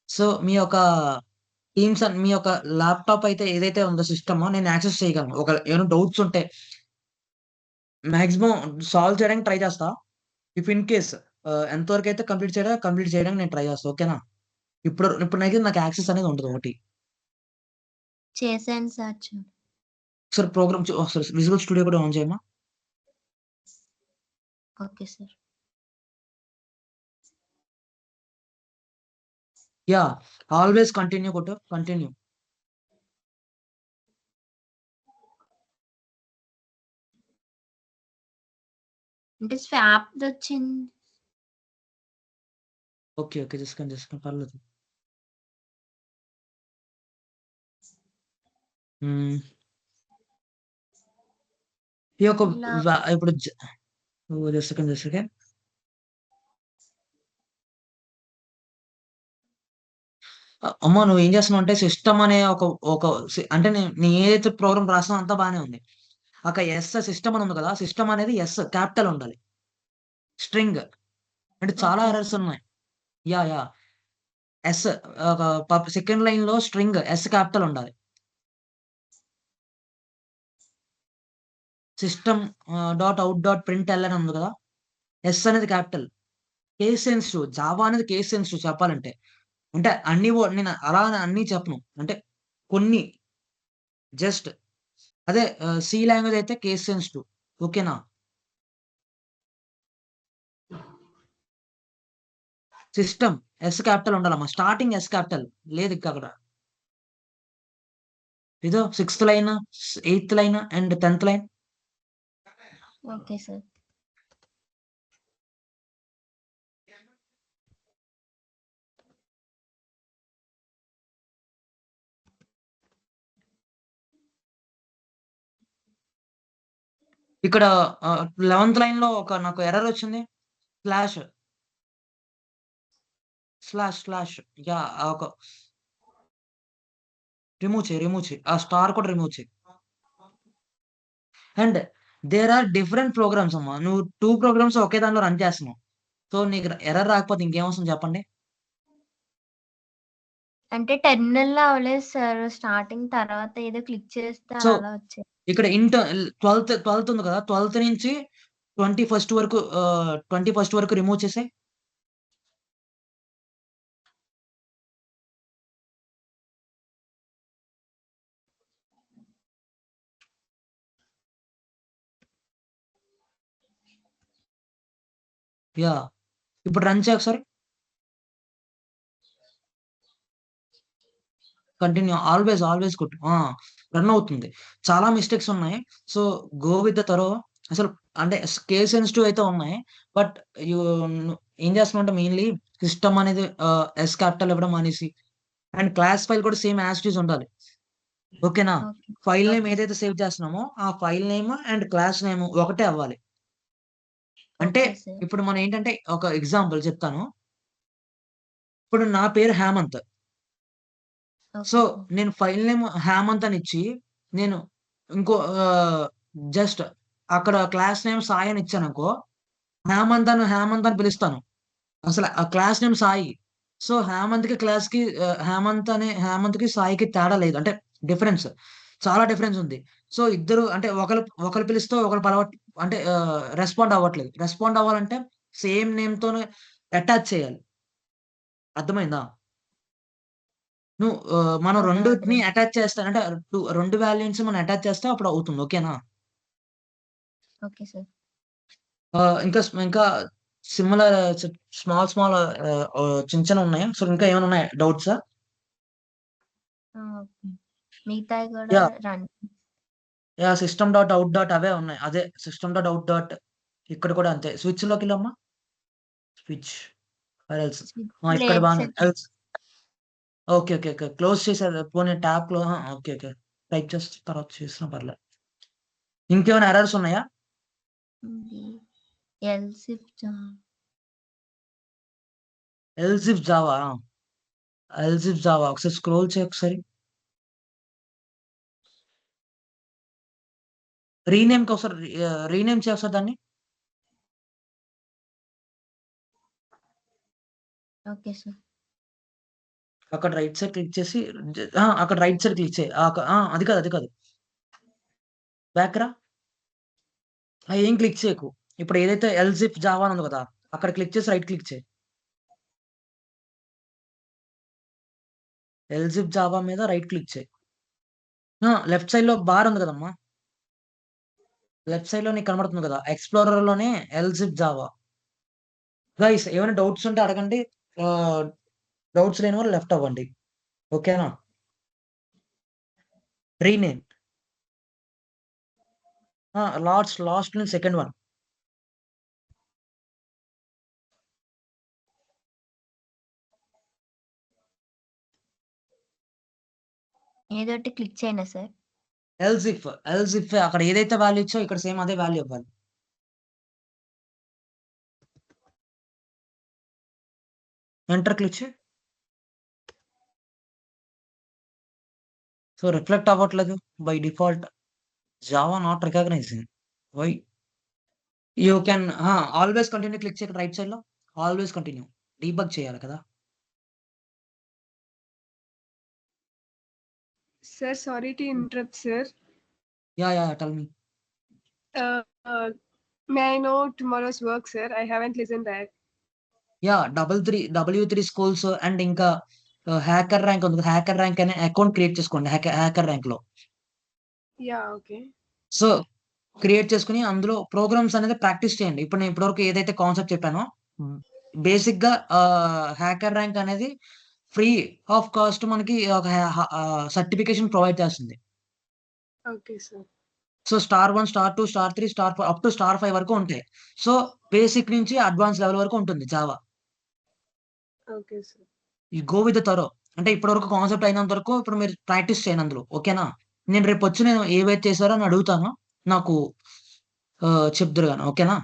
సో మీ యొక్క మీ యొక్క ల్యాప్‌టాప్ అయితే ఏదైతే ఉందో సిస్టమో నేను యాక్సెస్ చేయగలను. ఏమైనా డౌట్స్ ఉంటే మాక్సిమం సాల్వ్ చేయడానికి ట్రై చేస్తా. ఇఫ్ ఇన్ కేస్ ఎంతవరకైతే కంప్లీట్ చేయడానికి నేను ట్రై చేస్తా. ఓకేనా? ఇప్పుడైతే నాకు యాక్సెస్ అనేది ఉండదు ఒకటి. చేశాను సార్. ఒకసారి ప్రోగ్రామ్ ఒకసారి విజువల్ స్టూడియో కూడా ఆన్ చేయమ్మా. Okay sir. Yeah! Always continue కొట్టు. కంటిన్యూ. అంటే స్వాప్‌దొచ్చింది. ఓకే. చేసుకోండి. పర్లేదు. హ్మ్. ఈ యొక్క ఇలా ఇప్పుడు జస్ట్ సెకండ్. అమ్మ నువ్వేం చేస్తున్నావంటే సిస్టమ్ అనే ఒక ఒక అంటే నేను ఏదైతే ప్రోగ్రామ్ రాసానో అంతా బానే ఉంది. సిస్టమ్ అని ఉంది కదా! సిస్టమ్ అనేది క్యాపిటల్ ఉండాలి. స్ట్రింగ్ అంటే చాలా ఓకే ఎర్రర్స్ సార్. ఉన్నాయి. యాహ్! ఎస్ సెకండ్ లైన్‌లో స్ట్రింగ్ క్యాపిటల్ ఉండాలి. System dot out dot println అని ఉంది కదా! అనేది క్యాపిటల్. Case sensitive. జావా అనేది కేస్ సెన్సిటివ్ చెప్పాలంటే. అంటే నేను అలా అని అన్నీ చెప్పను. అంటే కొన్ని జస్ట్ అదే సి లాంగ్వేజ్ అయితే కేస్ సెన్సిటివ్. ఓకేనా? సిస్టమ్ ఎస్ క్యాపిటల్ ఉండాలమ్మా. స్టార్టింగ్ ఎస్ క్యాపిటల్ లేదు అక్కడ. ఇదో 6th line, 8th line and 10th line. Okay sir. ఇక్కడ 11th లైన్ లో నాకు ఎర్రర్ వచ్చింది. స్లాష్ యా ఒక రిమూవ్ చేయి. ఆ స్టార్ కూడా రిమూవ్ చేయి. And there are different programs అమ్మా. నువ్వు 2 ప్రోగ్రామ్స్ ఒకే దానిలో రన్ చేస్తున్నావు. సో నీకు ఎర్రర్ రాకపోతే ఇంకేమొస్తుంది చెప్పండి. అంటే టెర్మినల్‌లో అవ్వలేదు సార్. స్టార్టింగ్ తర్వాత ఏదో క్లిక్ చేస్తే సో అలా వచ్చాయి. ఇక్కడ 12th ఉంది కదా, 12th నుంచి 21st వరకు రిమూవ్ చేసేయి. యా ఇప్పుడు రన్ చేయి ఒకసారి. కంటిన్యూ ఆల్వేస్ కొట్టు. రన్ అవుతుంది. చాలా మిస్టేక్స్ ఉన్నాయి. So go with the thorough. అసలు అంటే కేస్ సెన్సిటివ్ అయితే ఉన్నాయి. బట్ ఏం చేస్తున్నావు అంటే మెయిన్లీ సిస్టమ్ అనేది ఎస్ క్యాపిటల్ ఇవ్వడం అనేసి అండ్ క్లాస్ ఫైల్ కూడా సేమ్ యాజ్ ఇట్ ఈస్ ఉండాలి. ఓకేనా? ఓకే. File name okay. ఏదైతే సేవ్ చేస్తున్నామో ఆ file name and class name ఒకటే అవ్వాలి. అంటే ఓకే సార్. ఇప్పుడు మనం ఏంటంటే ఒక ఎగ్జాంపుల్ చెప్తాను. ఇప్పుడు నా పేరు హేమంత్. Okay so sir. నేను ఫైల్ నేమ్ హేమంత్ అని ఇచ్చి నేను ఇంకో జస్ట్ అక్కడ క్లాస్ నేమ్ సాయి అని ఇచ్చాననుకో, హేమంత్ అని పిలుస్తాను. అసలు ఆ క్లాస్ నేమ్ సాయి. సో హేమంత్‌కి సాయికి తేడా లేదు. అంటే డిఫరెన్స్. చాలా డిఫరెన్స్ ఉంది. సో ఇద్దరు అంటే ఒకళ్ళు పిలిస్తే ఒకళ్ళు అంటే రెస్పాండ్ అవ్వట్లేదు. రెస్పాండ్ అవ్వాలంటే సేమ్ నేమ్‌తోనే అటాచ్ చేయాలి. అర్థమైందా? మనం ఓకే. రెండిటిని అర్థమైంది. అటాచ్ చేస్తే అంటే 2 వాల్యూన్స్ మనం అటాచ్ చేస్తే అప్పుడు అవుతుంది. ఓకేనా? Okay sir. ఇంకా సిమిలర్ స్మాల్ చిన్నవి ఉన్నాయా? సో ఇంకా ఏమైనా ఉన్నాయా డౌట్సా? ఓకే. మిగతాయి కూడా yeah! Run system dot out dot అవే ఉన్నాయి. అదే సిస్టమ్ డాట్ అవుట్ డాట్ ఇక్కడ కూడా అంతే. స్విచ్‌లోకెళ్ళమ్మా. Switch or else. స్విచ్ ఇక్కడ లేదు బానే సార్. ఎల్స్. ఓకే. క్లోజ్ చేసేది పోనీ ట్యాబ్‌లో ఓకే. టైప్ చేస్తే తర్వాత చేసినా పర్లేదు. ఇంకేమైనా ఎర్రర్స్ ఉన్నాయా? ఇది ఎల్సిఫ్ ఎల్సిఫ్ జావా ఒకసారి స్క్రోల్ చేయి ఒకసారి. రీనేమ్ చేయి ఒకసారి దాన్ని. Okay sir. అక్కడ రైట్ సైడ్ క్లిక్ చేసి అక్కడ రైట్ సైడ్ క్లిక్ చేయి. అది కాదు. బ్యాక్ రా. ఏం క్లిక్ చేయకు. ఇప్పుడు ఏదైతే ఎల్జిప్ జావా అని ఉంది కదా, అక్కడ క్లిక్ చేసి రైట్ క్లిక్ చేయి. ఎల్జిప్ జావా మీద రైట్ క్లిక్ చేయి. లెఫ్ట్ సైడ్‌లో బార్ ఉంది కదమ్మా! లెఫ్ట్ సైడ్‌లో నీకు కనబడుతుంది కదా! ఎక్స్‌ప్లోరర్‌లోనే ఎల్జిప్ జావా. గైస్ ఏమైనా డౌట్స్ ఉంటే అడగండి. డౌట్స్ లేని వాళ్ళు లెఫ్ట్ అవ్వండి. ఓకేనా? రీనేమ్. లాస్ట్ నుంచి సెకండ్ వన్. ఏదోటి క్లిక్ చేయనా సార్? ఎల్జిప్ అక్కడ ఏదైతే వాల్యూ ఇచ్చావో ఇక్కడ సేమ్ అదే వాల్యూ ఇవ్వాలి. ఎంటర్ క్లిక్ చేయి. సో రిఫ్లెక్ట్ అవ్వట్లేదు by default. Java not recognizing. Why? You can always continue click చేయండి రైట్ సైడ్‌లో. Always continue. డీబగ్ చేయాలి కదా! Sir, sorry to interrupt, sir. Yeah! Tell me. May I know tomorrow's work, sir? I haven't listened that. Yeah! W3 schools and ఇంకా HackerRank ఉంది. HackerRank అనే account create చేసుకోండి. Hacker ర్యాంక్‌లో. Yeah, okay. సో create చేసుకొని అందులో programmes అనేది practice చేయండి. ఇప్పుడు నేను ఇప్పటివరకు ఏదైతే కాన్సెప్ట్ చెప్పానో బేసిక్ గా హ్యాకర్ ర్యాంక్ అనేది ఫ్రీ ఆఫ్ కాస్ట్ మనకి ఒక సర్టిఫికేషన్ ప్రొవైడ్ చేస్తుంది. Okay sir. So star 1, star 2, star 3, star 4 up to star 5 వరకు ఉంటాయి. సో బేసిక్ నుంచి అడ్వాన్స్ లెవెల్ వరకు ఉంటుంది జావా. Okay sir. ఈ గో విత్ థరో అంటే ఇప్పటి వరకు కాన్సెప్ట్ అయినంత వరకు ఇప్పుడు మీరు ప్రాక్టీస్ చేయండి అందులో. ఓకేనా? నేను రేపు వచ్చి నేను ఏవైతే చేశారో అని అడుగుతాను. నాకు చెప్దురు గాని. ఓకేనా?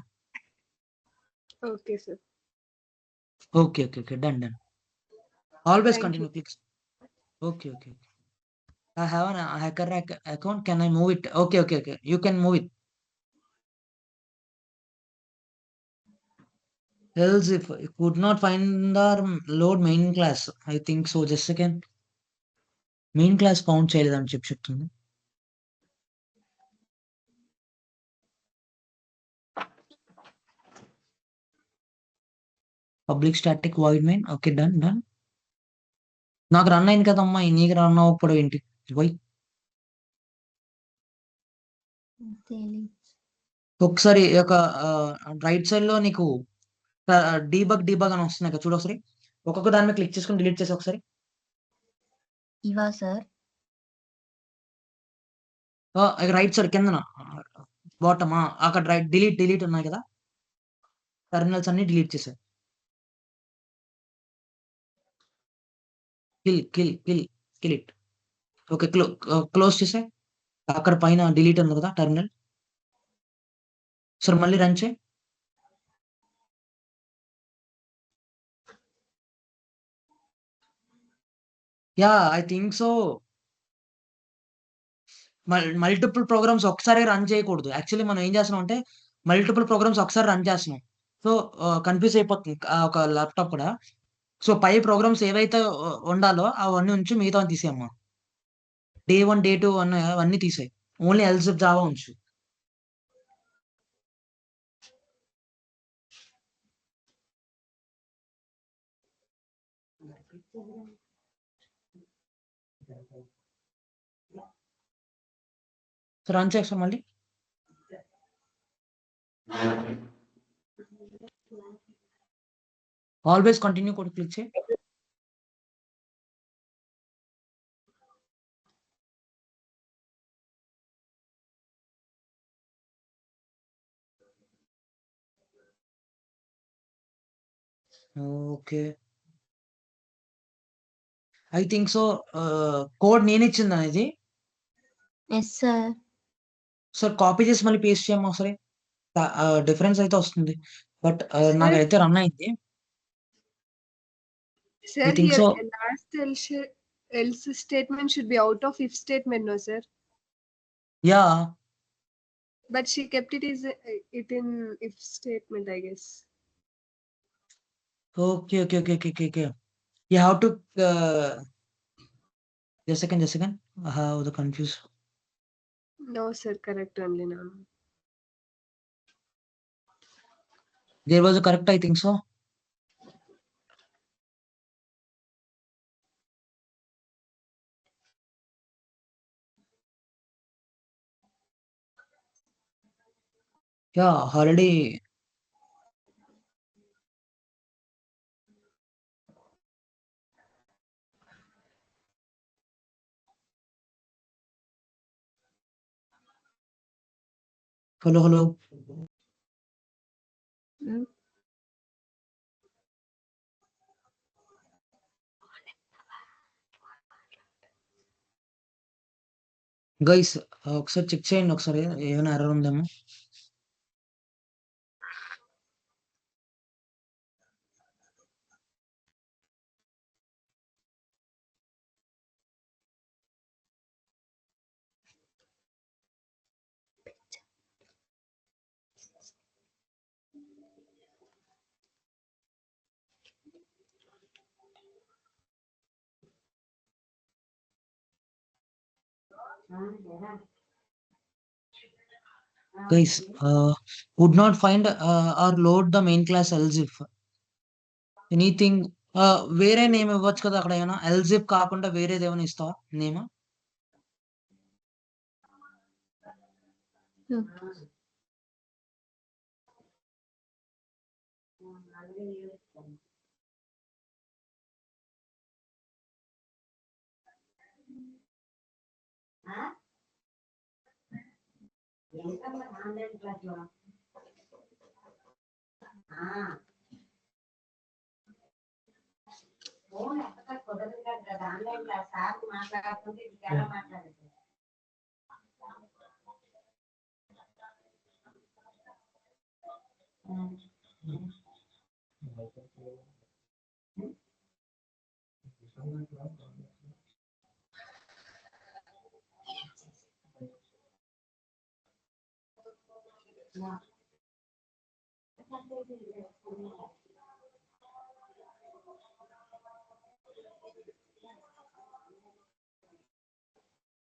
Okay sir. Okay. Okay. Okay. Done. Done. Always thank you. Continue clicks. Okay. Okay. I have an hacker account. Can I move it? Okay. Okay. Okay. You can move it. Else if you could not find the load main class. I think so. Just a second. Main class found చేయలేదని చెప్తుంది. Public static void main. Okay. Done. Done. నాకు run అయింది కదమ్మా నీకు run అవ్వకపోవడం ఏంటి? Why? ఒకసారి ఒక రైట్ సైడ్ లో నీకు డీబగ్ అని వస్తున్నాయి కదా చూడు ఒకసారి. ఒక్కొక్క దాని మీద క్లిక్ చేసుకుని డిలీట్ చేసి ఒకసారి. ఇవా సార్? రైట్ సైడ్ కిందన బాటమా అక్కడ రైట్ డిలీట్ ఉన్నాయి కదా, టెర్మినల్స్ అన్ని డిలీట్ చేశారు. Kill it. ఓకే. క్లోజ్ చేసే అక్కడ పైన డిలీట్ ఉంది కదా టెర్మినల్. సరే మళ్ళీ రన్ చేయి. Yeah I think so. Multiple programs ఒకసారి రన్ చేయకూడదు. యాక్చువల్లీ మనం ఏం చేస్తున్నాం అంటే మల్టిపుల్ ప్రోగ్రామ్స్ ఒకసారి రన్ చేస్తున్నాం. సో కన్ఫ్యూజ్ అయిపోతుంది ఒక ల్యాప్టాప్ కూడా. సో పై ప్రోగ్రామ్స్ ఏవైతే ఉండాలో అవన్నీ ఉంచి మిగతా తీసేయమ్మా. డే 1, డే 2 అవన్నీ తీసేయి. ఓన్లీ ఎల్జిప్ జావా ఉంచు. సో రన్ చేస్తాం మళ్ళీ. ఆల్వేస్ కంటిన్యూ కూడా క్లిక్ చేయి. Okay. I think so. Code నేను ఇచ్చిందా ఇది? Yes sir. సార్ కాపీ చేసి మళ్ళీ పేస్ట్ చేయమ్మా ఒకసారి. డిఫరెన్స్ అయితే వస్తుంది బట్ Sir? నాకైతే రన్ అయింది. Sir, I think here so. last else statement should be out of if statement, no sir. Yeah But she kept it in if statement, I guess. Okay. You have to just a second. I have the confused. No sir, correct only now. There was a correct, I think so. Yeah, already. Hello. Guys ఒకసారి check చేయండి ఒకసారి ఏమైనా error ఉందేమో. Guys, would not find or load the main class elzif. Anything వేరే name ఇవ్వచ్చు కదా అక్కడ ఏమైనా ఎల్జిప్ కాకుండా వేరేది ఏమైనా ఇస్తావా name?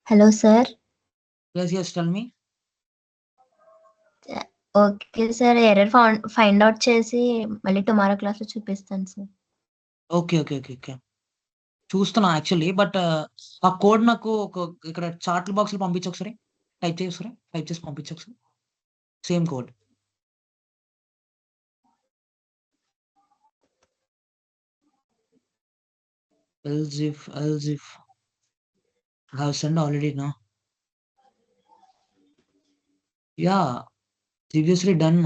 Hello, sir. Yes, tell me. Okay, sir. Error find out చేసి మళ్ళీ టుమారో క్లాస్ లో చూపిస్తాను సార్. ఓకే. చూస్తున్నా యాక్చువల్లీ. బట్ ఆ కోడ్ నాకు ఇక్కడ చాట్ బాక్స్‌లో పంపించు ఒకసారి. టైప్ చేసి పంపించు ఒకసారి. Same code. else if I have sent already now. Yeah, previously done.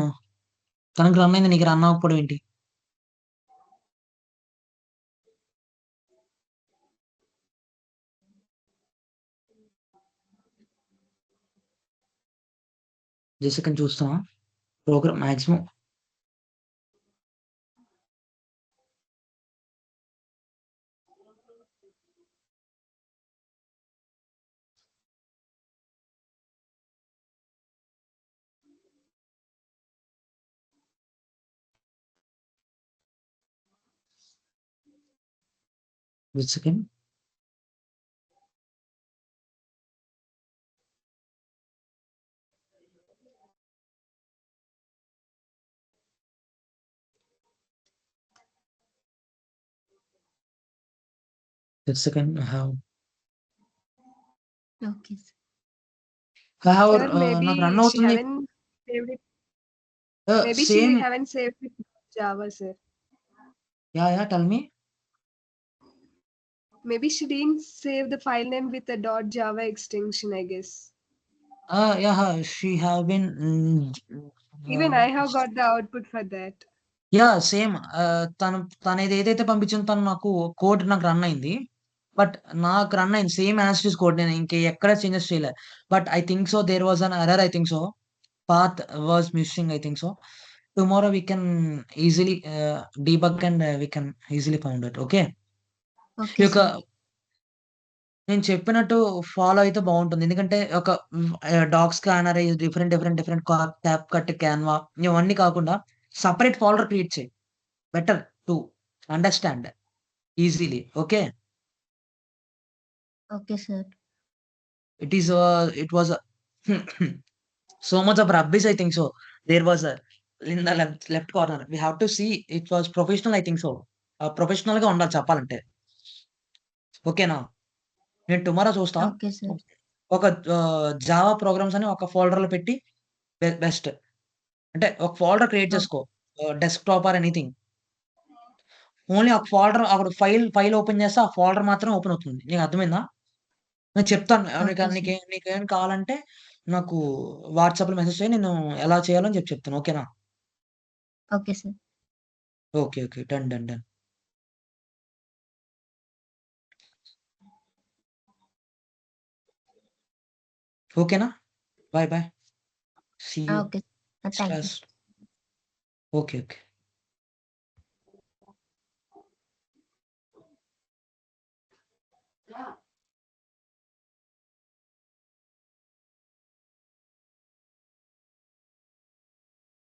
తనకు రన్ అయింది, నీకు రన్ అవ్వకపోవడం ఏంటి? జస్ట్ సెకండ్ చూస్తున్నా. Program maximum just second. Just second. I have okay sir. Sir, maybe నాకు రన్ she అవుతుంది. haven't saved it. Maybe she same. haven't saved it in Java, sir. Yeah tell me. Maybe she didn't save the file name with the .java extension, I guess. Yeah, she have been Even I have got the output for that. Same. తను ఏదైతే పంపించిందో తను నాకు code నాకు run అయింది. But నాకు run అయింది same as it is code. నేను ఎక్కడ చేంజెస్ చేయలే. But I think so there was an error. I think so path was missing. I think so tomorrow we can easily debug and we can easily found it. Okay. Okay ఈ యొక్క sir. నేను చెప్పినట్టు follow అయితే బాగుంటుంది. ఎందుకంటే ఒక dog scanner, different cap cut, Canva ఇవన్నీ కాకుండా సెపరేట్ ఫోల్డర్ క్రియేట్ చేయి. Better to understand easily. Okay. Okay sir. It was so much of rubbish, I think so. There was in the left corner. We have to see it was professional, I think so. Professional గా ఉండాలి చెప్పాలంటే. ఓకేనా? నేను tomorrow చూస్తా. Okay sir. ఒక Java programmes అని ఒక ఫోల్డర్‌లో పెట్టి బెస్ట్. అంటే ఒక ఫోల్డర్ క్రియేట్ చేసుకో. Desktop or anything. ఓన్లీ ఒక ఫోల్డర్ అక్కడ ఫైల్ ఓపెన్ చేస్తే ఆ ఫోల్డర్ మాత్రమే ఓపెన్ అవుతుంది. నీకు అర్థమైందా? నేను చెప్తాను. Okay sir. నీకేం కావాలంటే నాకు వాట్సాప్‌లో మెసేజ్ చెయ్యి. నేను ఎలా చేయాలో అని చెప్తాను. ఓకేనా? Okay sir. ఓకే. డన్. ఓకేనా? Bye. See you. Okay. Thank you. Okay.